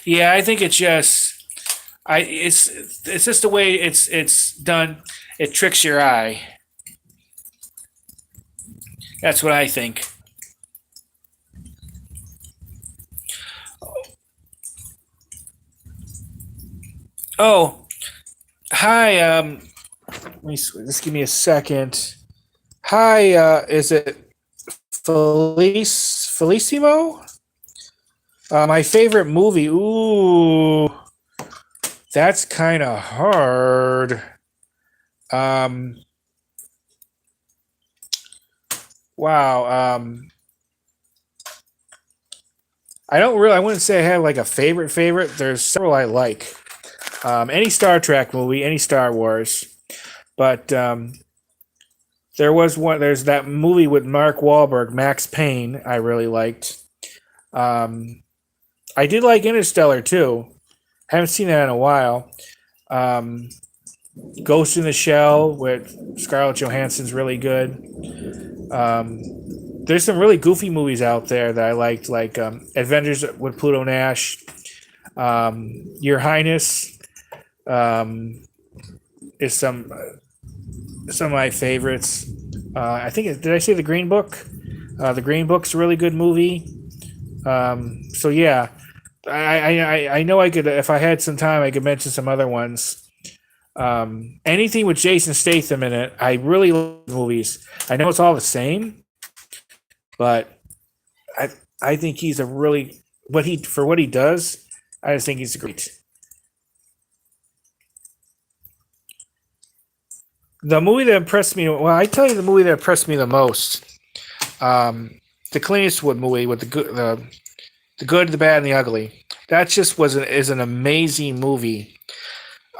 Yeah, I think it's just it's just the way it's done. It tricks your eye. That's what I think. Oh, hi. Just give me a second. Hi. Is it Felicimo? My favorite movie. Ooh, that's kind of hard. Um, wow. I don't really. I wouldn't say I have like a favorite. There's several I like. Any Star Trek movie, any Star Wars, but there was one. There's that movie with Mark Wahlberg, Max Payne. I really liked. Um, I did like Interstellar too. Haven't seen that in a while. Um, Ghost in the Shell with Scarlett Johansson's really good. There's some really goofy movies out there that I liked, like Adventures with Pluto Nash, Your Highness um, is some of my favorites. I think did I say The Green Book? The Green Book's a really good movie. So yeah, I know I could if I had some time I could mention some other ones. Anything with Jason Statham in it, I really love movies. I know it's all the same, but I I think he's a really what he does. I just think he's great. The movie that impressed me, well, I tell you, the movie that impressed me the most, um, the Clint Eastwood movie with the good, the bad, and the ugly. That just is an amazing movie.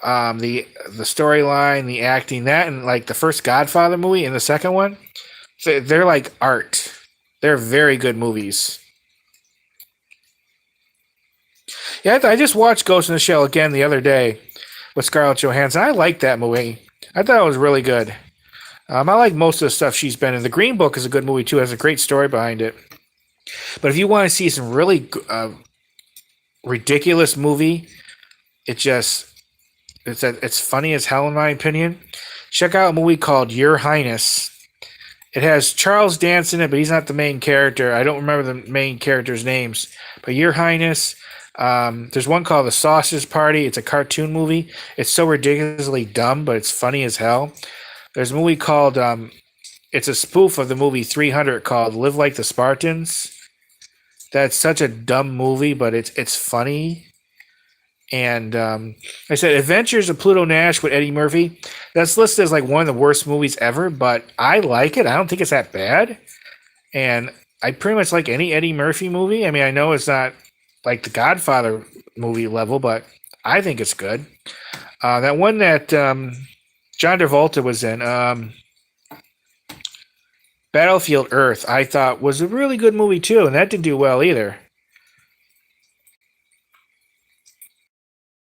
The storyline, the acting, that and like the first Godfather movie and the second one, they're like art. They're very good movies. Yeah, I just watched Ghost in the Shell again the other day with Scarlett Johansson. I liked that movie. I thought it was really good. I like most of the stuff she's been in. The Green Book is a good movie too. It has a great story behind it. But if you want to see some really ridiculous movie, it just it's funny as hell in my opinion. Check out a movie called Your Highness. It has Charles Dance in it, but he's not the main character. I don't remember the main characters' names. But Your Highness. There's one called The Sausage Party. It's a cartoon movie. It's so ridiculously dumb, but it's funny as hell. There's a movie called it's a spoof of the movie 300 called Live Like the Spartans. That's such a dumb movie, but it's funny. And I said Adventures of Pluto Nash with Eddie Murphy. That's listed as like one of the worst movies ever, but I like it. I don't think it's that bad. And I pretty much like any Eddie Murphy movie. I mean, I know it's not like the Godfather movie level, but I think it's good. That one that John Travolta was in, Battlefield Earth, I thought was a really good movie too, and that didn't do well either.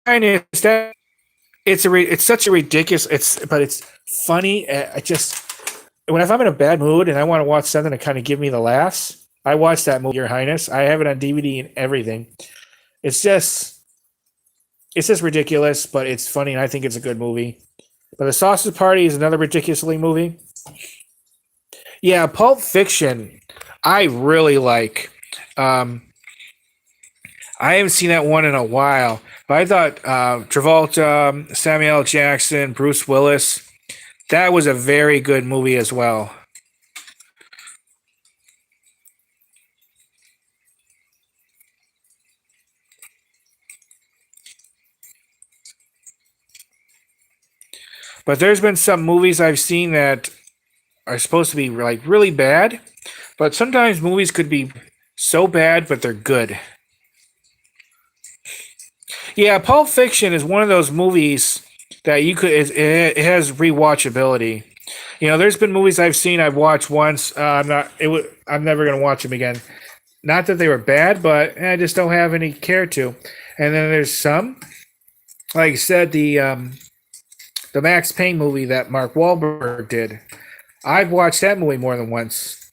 And it's such a ridiculous but it's funny. I just if I'm in a bad mood and I want to watch something to kind of give me the laughs, I watch that movie, Your Highness. I have it on DVD and everything. It's just ridiculous, but it's funny, and I think it's a good movie. But The Sausage Party is another ridiculously movie. Yeah, Pulp Fiction, I really like. Um, I haven't seen that one in a while, but I thought Travolta, Samuel L. Jackson, Bruce Willis, that was a very good movie as well. But there's been some movies I've seen that are supposed to be like really bad, but sometimes movies could be so bad, but they're good. Yeah, Pulp Fiction is one of those movies that you could. It has rewatchability. There's been movies I've watched once. I'm not. I'm never gonna watch them again. Not that they were bad, but I just don't have any care to. And then there's some, like I said, the Max Payne movie that Mark Wahlberg did. I've watched that movie more than once.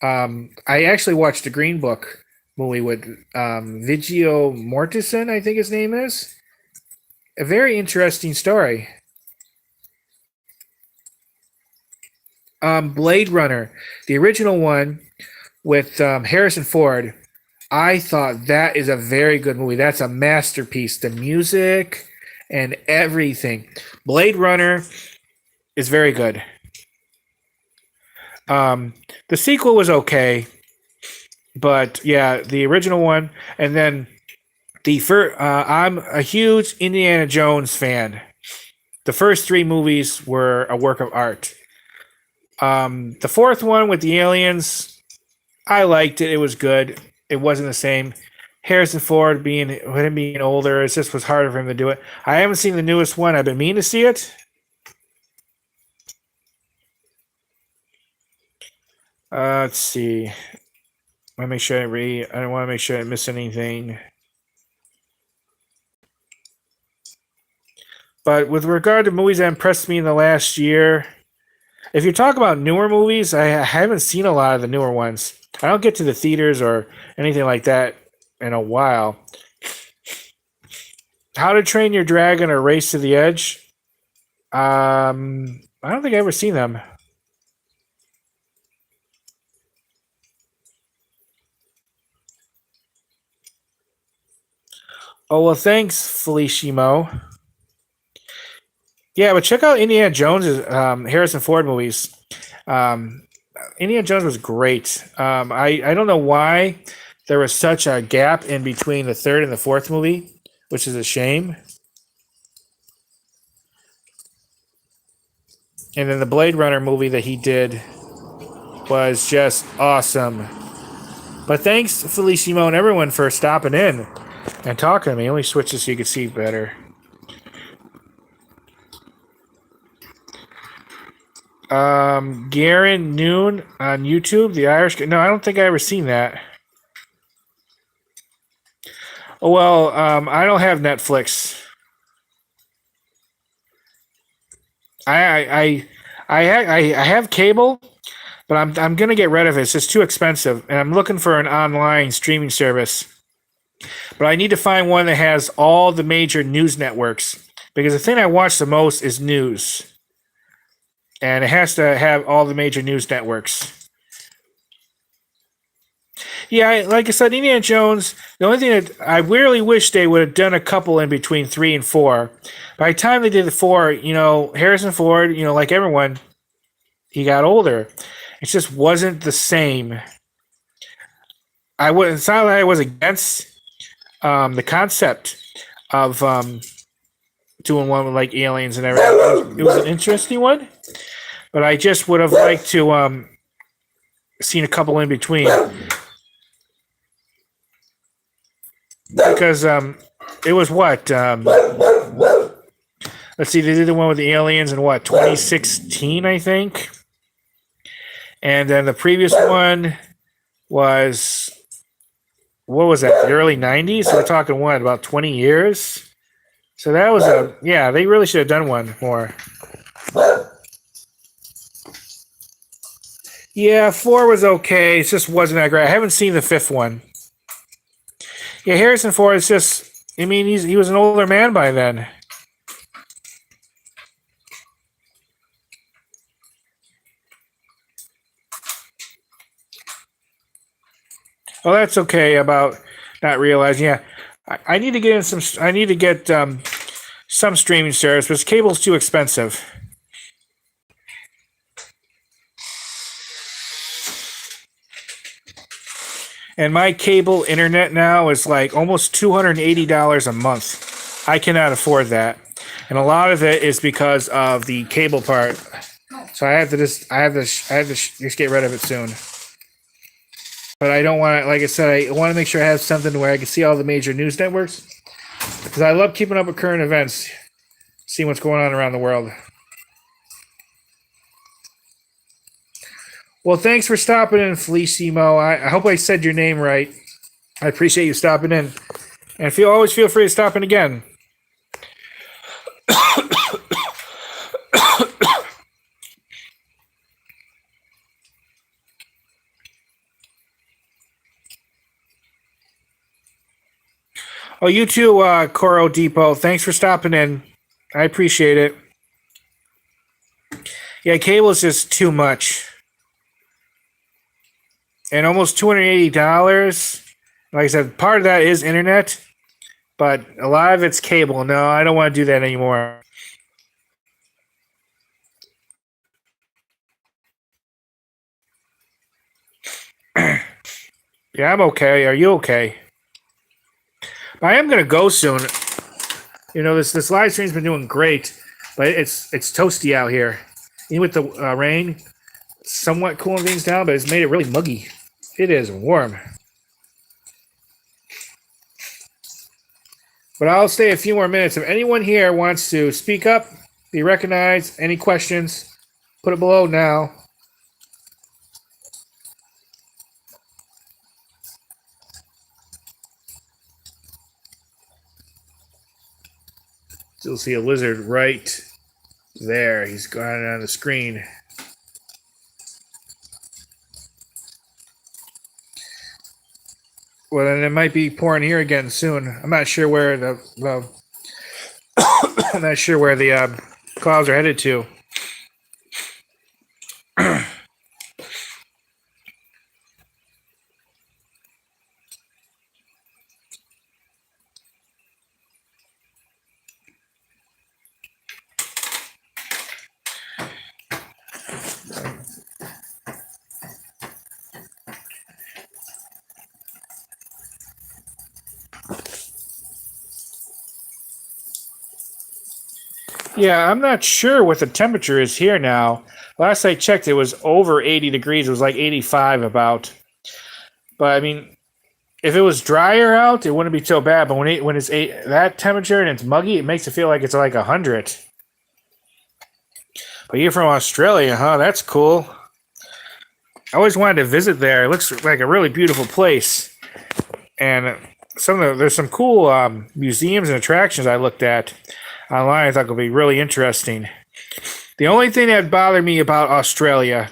I actually watched the Green Book movie with Viggo Mortensen, I think his name is. A very interesting story. Blade Runner, the original one with Harrison Ford. I thought that is a very good movie. That's a masterpiece. The music and everything. Blade Runner is very good. The sequel was okay, but yeah, the original one, and then the first. I'm a huge Indiana Jones fan. The first three movies were a work of art. The fourth one with the aliens, I liked it. It was good. It wasn't the same. Harrison Ford being older, it just was harder for him to do it. I haven't seen the newest one. I've been meaning to see it. Let's see. I want to make sure I don't want to make sure I miss anything. But with regard to movies that impressed me in the last year, if you talk about newer movies, I haven't seen a lot of the newer ones. I don't get to the theaters or anything like that in a while. How to Train Your Dragon or Race to the Edge? I don't think I've ever seen them. Oh, well, thanks, Feliciamo. Yeah, but check out Indiana Jones's Harrison Ford movies. Indiana Jones was great. I don't know why there was such a gap in between the third and the fourth movie, which is a shame. And then the Blade Runner movie that he did was just awesome. But thanks, Feliciamo, and everyone for stopping in and talking to me. Let me switch this so you can see better. Garen Noon on YouTube, the Irish. No, I don't think I ever seen that. Oh well, I don't have Netflix. I have cable, but I'm gonna get rid of it. It's just too expensive, and I'm looking for an online streaming service. But I need to find one that has all the major news networks because the thing I watch the most is news, and it has to have all the major news networks. Yeah, like I said, Indiana Jones. The only thing that I really wish they would have done a couple in between 3 and 4. By the time they did the 4, Harrison Ford, like everyone, he got older. It just wasn't the same. It's not that I was against the concept of doing one with like aliens and everything. It was an interesting one, but I just would have liked to seen a couple in between. Because it was what? Let's see, they did the one with the aliens in what, 2016, I think? And then the previous one was, what was that, the early 90s? So we're talking what, about 20 years? So that was they really should have done one more. Yeah, 4 was okay. It just wasn't that great. I haven't seen the 5th one. Yeah, Harrison Ford is just, he was an older man by then. Oh, that's okay about not realizing. Yeah, I need to get in some. I need to get some streaming service because cable's too expensive. And my cable internet now is like almost $280 a month. I cannot afford that. and a lot of it is because of the cable part. So I have to just get rid of it soon. But I don't want to, like I said, I want to make sure I have something where I can see all the major news networks, because I love keeping up with current events, seeing what's going on around the world. Well, thanks for stopping in, Felicimo. I hope I said your name right. I appreciate you stopping in. And always feel free to stop in again. Oh, you too, Coro Depot. Thanks for stopping in. I appreciate it. Yeah, cable is just too much. And almost $280. Like I said, part of that is internet, but a lot of it's cable. No, I don't want to do that anymore. Yeah, I'm okay. Are you okay? I am gonna go soon. You know, this live stream's been doing great, but it's toasty out here. Even with the rain, somewhat cooling things down, but it's made it really muggy. It is warm. But I'll stay a few more minutes. If anyone here wants to speak up, be recognized, any questions, put it below now. You'll see a lizard right there. He's going on the screen. Well, then it might be pouring here again soon. I'm not sure where the I'm not sure where the clouds are headed to. Yeah, I'm not sure what the temperature is here now. Last I checked, it was over 80 degrees. It was like 85 about. But I mean, if it was drier out, it wouldn't be so bad. But when it's that temperature and it's muggy, it makes it feel like it's like 100. But you're from Australia, huh? That's cool. I always wanted to visit there. It looks like a really beautiful place. And there's some cool museums and attractions I looked at online. I thought would be really interesting. The only thing that bothered me about Australia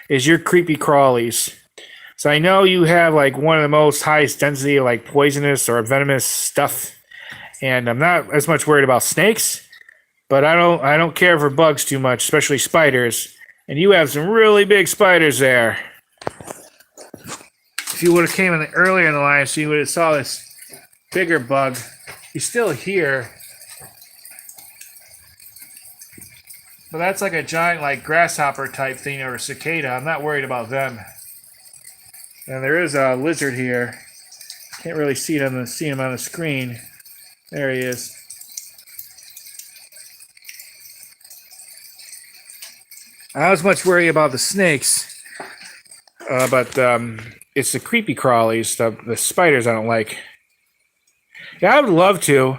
is your creepy crawlies. So I know you have like one of the most highest density of like poisonous or venomous stuff, and I'm not as much worried about snakes, but I don't care for bugs too much, especially spiders. And you have some really big spiders there. If you would have came in earlier in the live stream, you would have saw this bigger bug. He's still here. But that's like a giant like grasshopper type thing or a cicada. I'm not worried about them. And there is a lizard here. Can't really see him on the screen. There he is. I was much worried about the snakes, but it's the creepy crawlies, the spiders I don't like. Yeah, I would love to.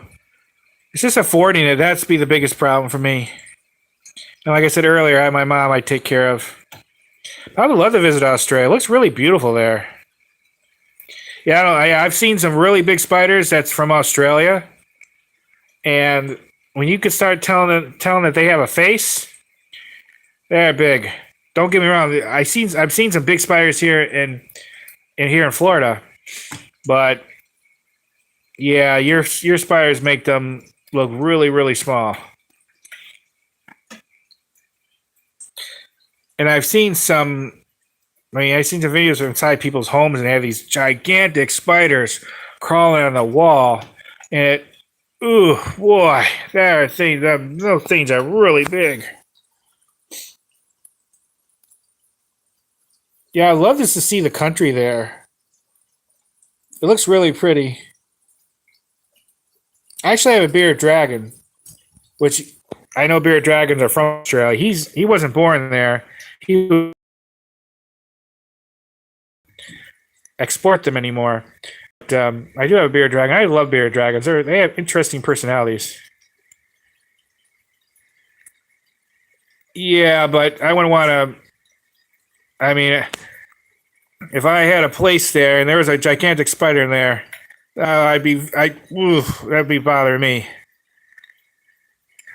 It's just affording it. That's be the biggest problem for me. And like I said earlier, I have my mom I take care of. I would love to visit Australia. It looks really beautiful there. Yeah, I've seen some really big spiders that's from Australia. And when you could start telling that they have a face, they're big. Don't get me wrong. I've seen some big spiders here in Florida. But yeah, your spiders make them look really, really small. And I've seen some videos inside people's homes and they have these gigantic spiders crawling on the wall. And ooh, boy, those things are really big. Yeah, I'd love just to see the country there. It looks really pretty. I actually have a bearded dragon. which I know bearded dragons are from Australia. He wasn't born there. He export them anymore. But, I do have a bearded dragon. I love bearded dragons. They have interesting personalities. Yeah, but I wouldn't want to. I mean, if I had a place there and there was a gigantic spider in there, that'd be bothering me.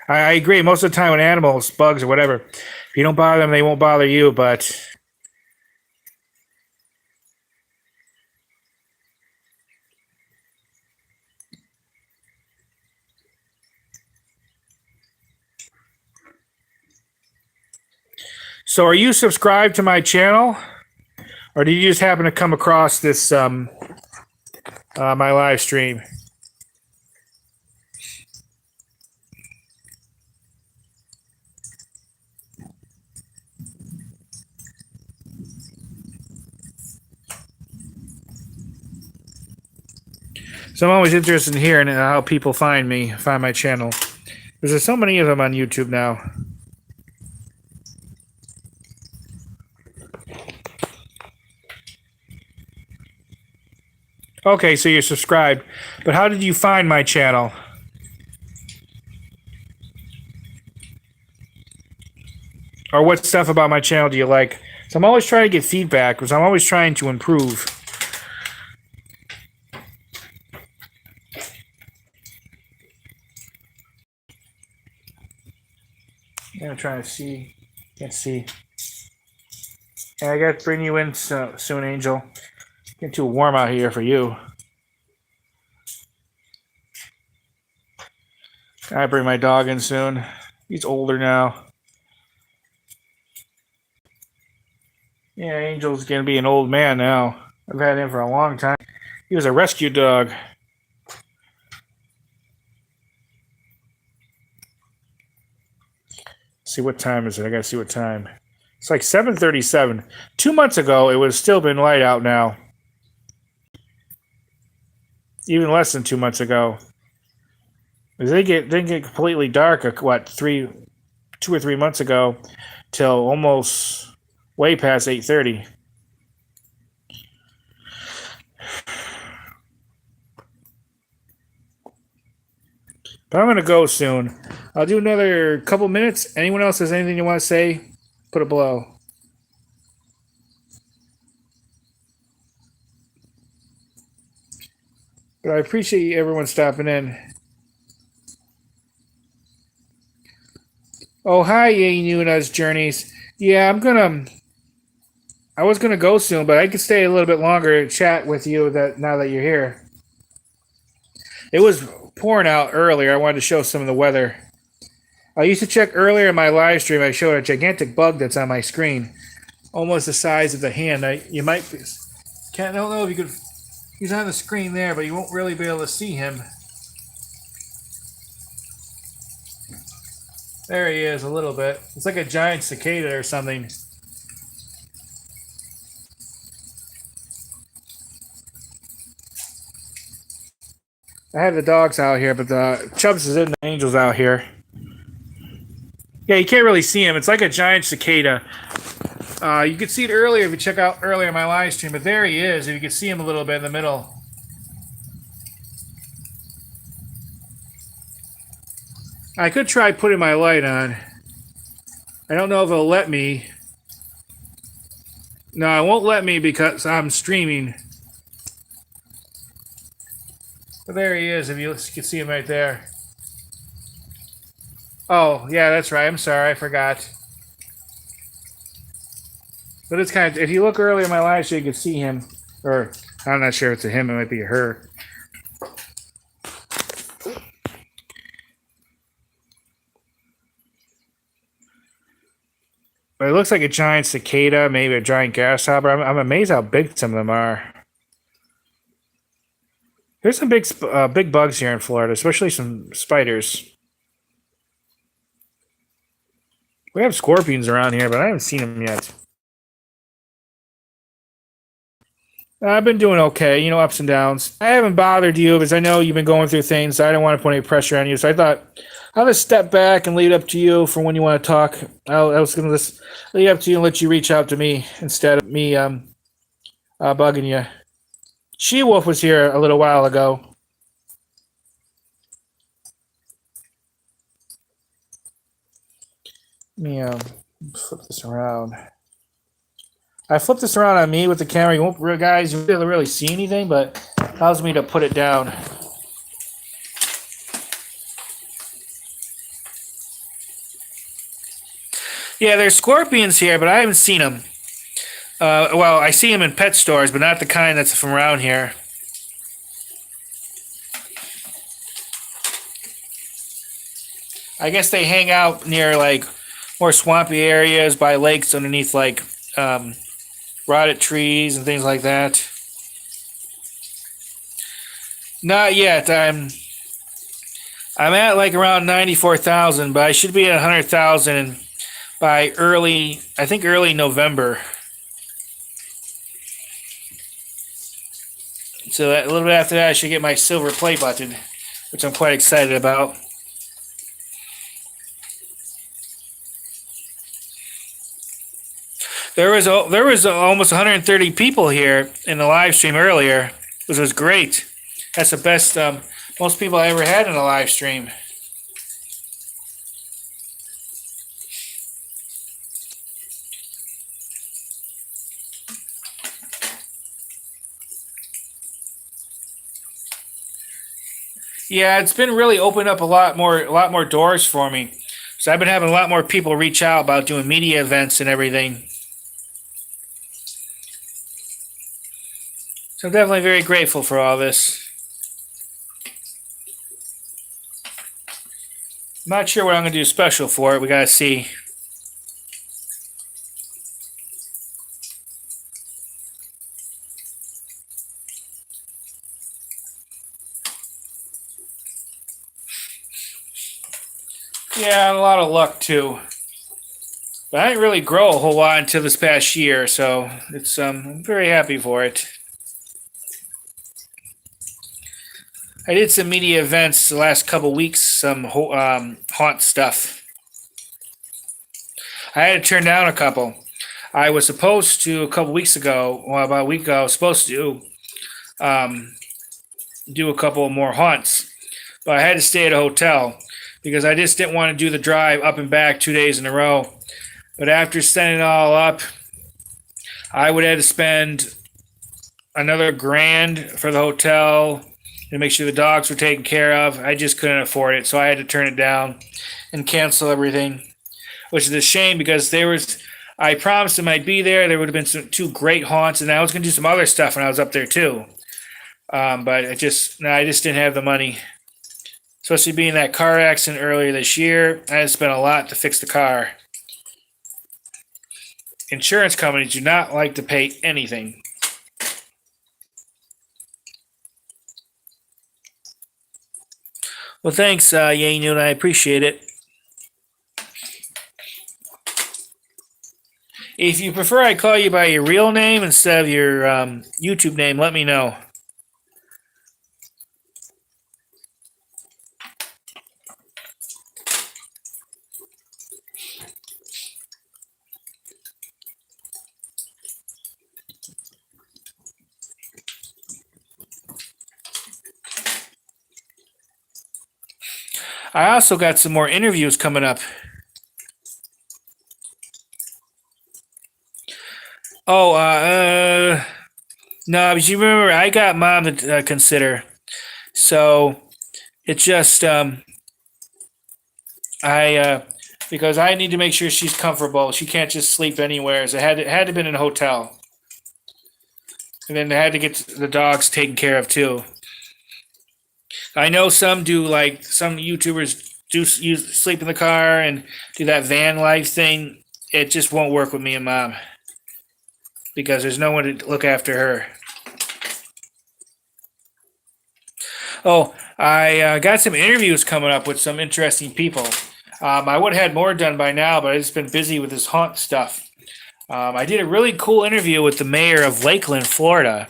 I agree. Most of the time with animals, bugs or whatever, if you don't bother them, they won't bother you. But so, are you subscribed to my channel, or did you just happen to come across this my live stream? So I'm always interested in hearing how people find my channel. Because there's so many of them on YouTube now. Okay, so you're subscribed. But how did you find my channel? Or what stuff about my channel do you like? So I'm always trying to get feedback because I'm always trying to improve. I'm trying to see. Can't see. Yeah, I got to bring you in soon, Angel. It's getting too warm out here for you. I bring my dog in soon. He's older now. Yeah, Angel's gonna be an old man now. I've had him for a long time. He was a rescue dog. See what time is it? I gotta see what time. It's like 7:37. 2 months ago, it would have still been light out now. Even less than 2 months ago. They didn't get completely dark. 2 or 3 months ago, till almost way past 8:30. But I'm gonna go soon. I'll do another couple minutes. Anyone else has anything you want to say? Put it below. But I appreciate everyone stopping in. Oh, hi, Nuna's Journeys. Yeah, I was gonna go soon, but I could stay a little bit longer and chat with you now that you're here. It was pouring out earlier. I wanted to show some of the weather. I used to check earlier in my live stream. I showed a gigantic bug that's on my screen, almost the size of the hand. Don't know if you could. He's on the screen there, but you won't really be able to see him. There he is, a little bit. It's like a giant cicada or something. I have the dogs out here, but the Chubbs is in the Angels out here. Yeah, you can't really see him. It's like a giant cicada. You could see it earlier if you check out earlier my live stream, but there he is. If you can see him a little bit in the middle. I could try putting my light on. I don't know if it'll let me. No, it won't let me because I'm streaming. But there he is, if you can see him right there. Oh, yeah, that's right. I'm sorry, I forgot. But it's kind of, if you look earlier in my live stream, you can see him. Or, I'm not sure if it's a him, it might be a her. But it looks like a giant cicada, maybe a giant grasshopper. I'm amazed how big some of them are. There's some big bugs here in Florida, especially some spiders. We have scorpions around here, but I haven't seen them yet. I've been doing okay, ups and downs. I haven't bothered you because I know you've been going through things. So I don't want to put any pressure on you. So I thought I'll just step back and leave it up to you for when you want to talk. I was going to just leave it up to you and let you reach out to me instead of me bugging you. She-Wolf was here a little while ago. Let me flip this around. I flipped this around on me with the camera. You won't, guys, you won't really see anything, but it allows me to put it down. Yeah, there's scorpions here, but I haven't seen them. Well, I see them in pet stores, but not the kind that's from around here. I guess they hang out near like more swampy areas by lakes underneath like rotted trees and things like that. Not yet. I'm at like around 94,000, but I should be at 100,000 by early November. So a little bit after that, I should get my silver play button, which I'm quite excited about. There was almost 130 people here in the live stream earlier, which was great. That's the best, most people I ever had in a live stream. Yeah, it's been really opened up a lot more doors for me. So I've been having a lot more people reach out about doing media events and everything. So I'm definitely very grateful for all this. I'm not sure what I'm going to do special for it. We got to see. Yeah, a lot of luck too. But I didn't really grow a whole lot until this past year, so it's I'm very happy for it. I did some media events the last couple weeks, some haunt stuff. I had to turn down a couple. I was supposed to a couple weeks ago, well, about a week ago, I was supposed to do a couple more haunts, but I had to stay at a hotel because I just didn't want to do the drive up and back 2 days in a row. But after setting it all up, I would have to spend another $1,000 for the hotel to make sure the dogs were taken care of. I just couldn't afford it, so I had to turn it down and cancel everything, which is a shame because I promised them I'd be there. There would have been two great haunts, and I was going to do some other stuff when I was up there too. But I just didn't have the money. Especially being that car accident earlier this year, I had to spend a lot to fix the car. Insurance companies do not like to pay anything. Well, thanks, Yay Noon. I appreciate it. If you prefer I call you by your real name instead of your YouTube name, let me know. I also got some more interviews coming up. Oh, no, but you remember I got Mom to consider, so it's just because I need to make sure she's comfortable. She can't just sleep anywhere. So it had to be in a hotel, and then they had to get the dogs taken care of too. I know some YouTubers sleep in the car and do that van life thing. It just won't work with me and Mom because there's no one to look after her. Oh, I got some interviews coming up with some interesting people. I would have had more done by now, but I've just been busy with this haunt stuff. I did a really cool interview with the mayor of Lakeland, Florida.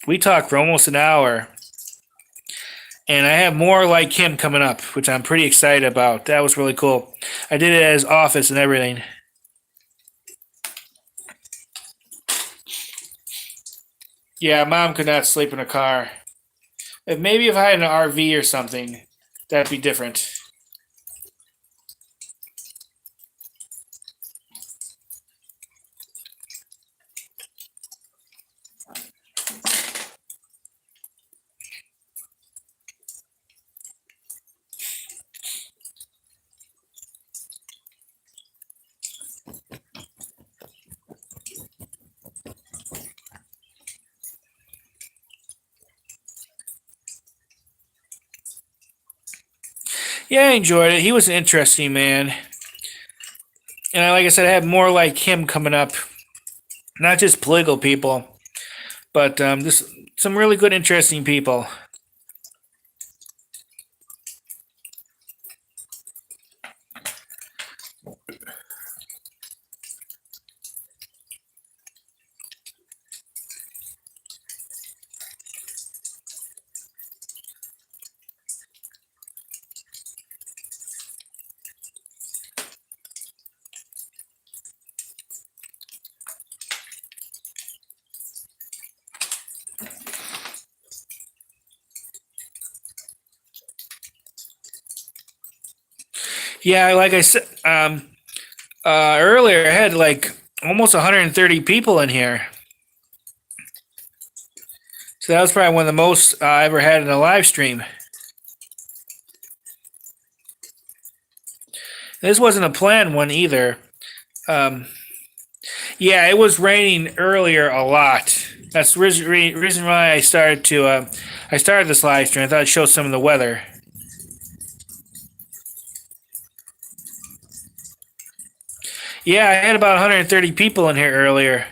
We talked for almost an hour, and I have more like him coming up, which I'm pretty excited about. That was really cool. I did it at his office and everything. Yeah, Mom could not sleep in a car. Maybe if I had an RV or something, that'd be different. Yeah, I enjoyed it. He was an interesting man. And like I said, I have more like him coming up. Not just political people, but just some really good, interesting people. Yeah, like I said earlier, I had like almost 130 people in here. So that was probably one of the most I ever had in a live stream. This wasn't a planned one either. Um, yeah, it was raining earlier a lot. That's the reason why I started this live stream. I thought I'd show some of the weather. Yeah, I had about 130 people in here earlier.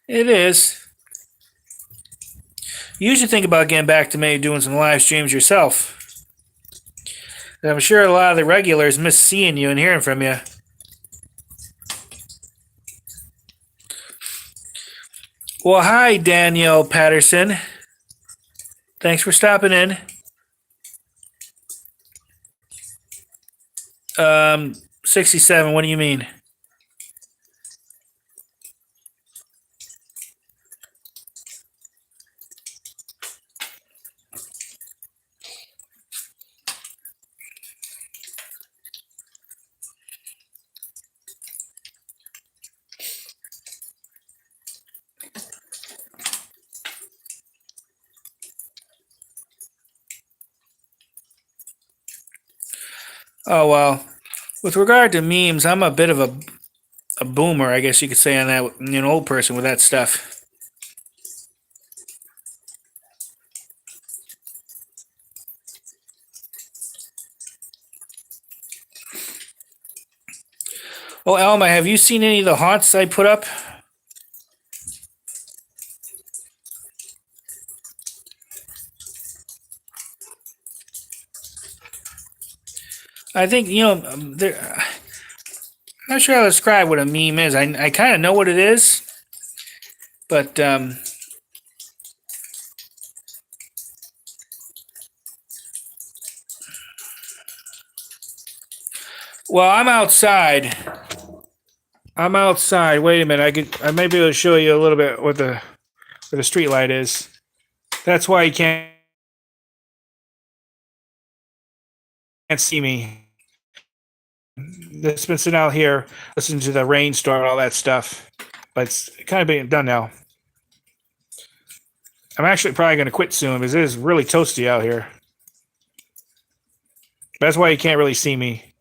It is. You should think about getting back to maybe doing some live streams yourself. I'm sure a lot of the regulars miss seeing you and hearing from you. Well, hi, Danielle Patterson. Thanks for stopping in. 67, what do you mean? Oh, well, with regard to memes, I'm a bit of a boomer, I guess you could say, on that, an old person with that stuff. Oh, Alma, have you seen any of the haunts I put up? I think, I'm not sure how to describe what a meme is. I kind of know what it is, but well, I'm outside. I'm outside. Wait a minute. I may be able to show you a little bit what the street light is. That's why you can't see me. It's been sitting out here listening to the rainstorm and all that stuff, but it's kind of being done now. I'm actually probably going to quit soon because it is really toasty out here. That's why you can't really see me.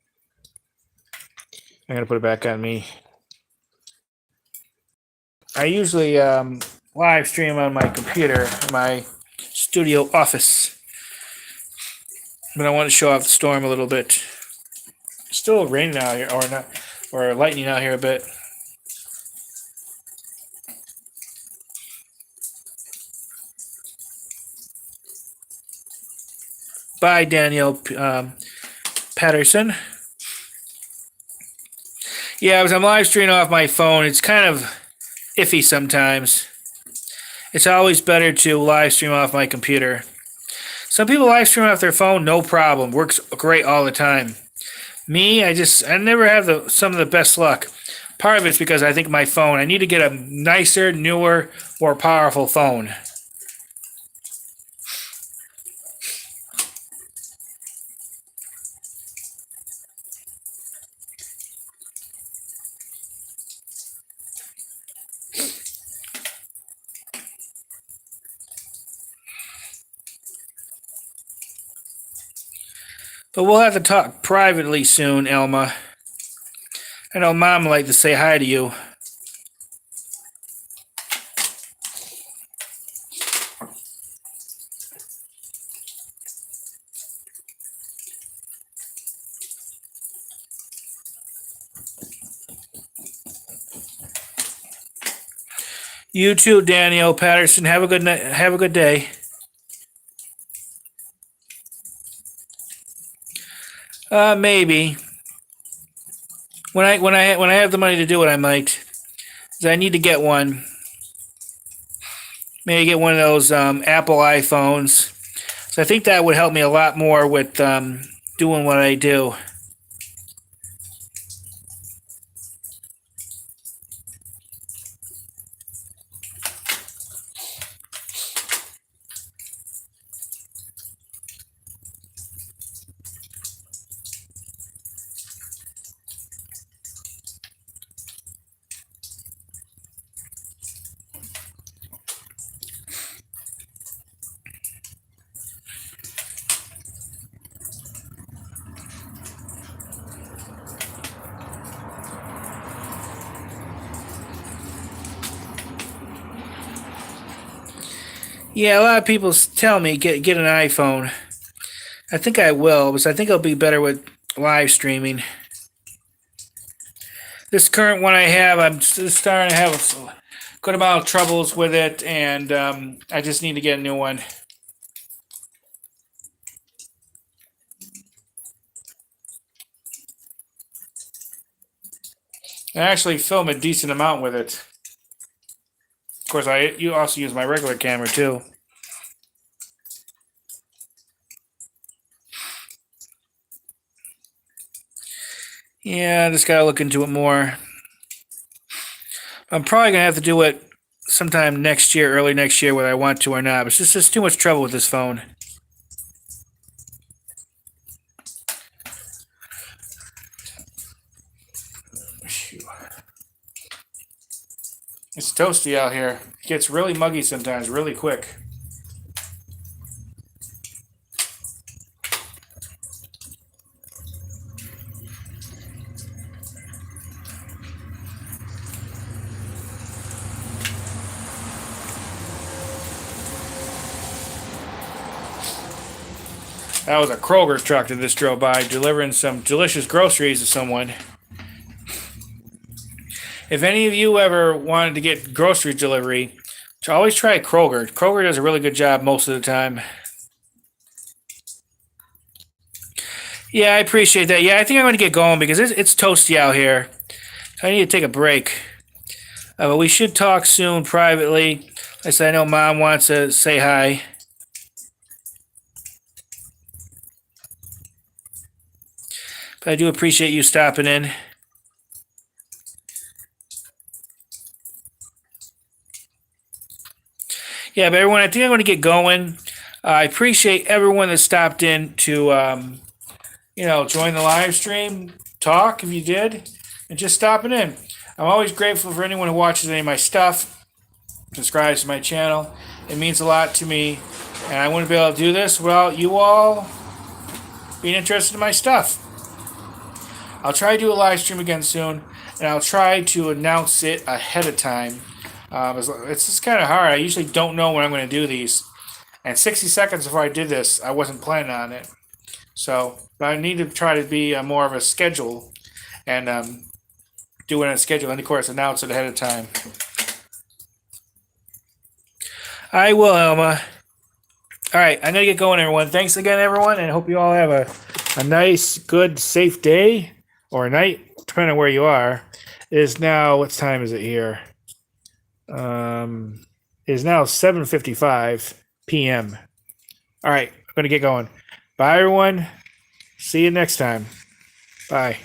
I'm going to put it back on me. I usually live stream on my computer, my studio office. But I want to show off the storm a little bit. It's still raining out here, or not, or lightning out here a bit. Bye, Danielle Patterson. Yeah, as I'm live streaming off my phone, it's kind of iffy sometimes. It's always better to live stream off my computer. Some people live stream off their phone, no problem. Works great all the time. Me, I never have some of the best luck. Part of it's because I think my phone, I need to get a nicer, newer, more powerful phone. But we'll have to talk privately soon, Elma. I know Mom would like to say hi to you. You too, Daniel Patterson. Have a good night. Have a good day. Maybe. When I have the money to do it, I might. 'Cause I need to get one. Maybe get one of those Apple iPhones. So I think that would help me a lot more with doing what I do. Yeah, a lot of people tell me get an iPhone. I think I will, because I think it'll be better with live streaming. This current one I have, I'm just starting to have a good amount of troubles with it, and I just need to get a new one. I actually film a decent amount with it. Of course, you also use my regular camera too. Yeah, I just gotta look into it more. I'm probably gonna have to do it sometime next year, early next year, whether I want to or not. It's just too much trouble with this phone. It's toasty out here. It gets really muggy sometimes, really quick. That was a Kroger truck that just drove by, delivering some delicious groceries to someone. If any of you ever wanted to get grocery delivery, always try Kroger. Kroger does a really good job most of the time. Yeah, I appreciate that. Yeah, I think I'm going to get going because it's toasty out here. I need to take a break. But we should talk soon privately. Like I said, I know Mom wants to say hi. But I do appreciate you stopping in. Yeah, but everyone, I think I'm going to get going. I appreciate everyone that stopped in to, join the live stream, talk if you did, and just stopping in. I'm always grateful for anyone who watches any of my stuff, subscribes to my channel. It means a lot to me, and I wouldn't be able to do this without you all being interested in my stuff. I'll try to do a live stream again soon, and I'll try to announce it ahead of time. It's just kind of hard. I usually don't know when I'm going to do these. And 60 seconds before I did this, I wasn't planning on it. So, but I need to try to be more of a schedule and do it on a schedule. And, of course, announce it ahead of time. I will, Elma. All right, I'm going to get going, everyone. Thanks again, everyone, and I hope you all have a a nice, good, safe day or night, depending on where you are. It is now, what time is it here? It is now 7:55 p.m. All right, I'm going to get going. Bye, everyone. See you next time. Bye.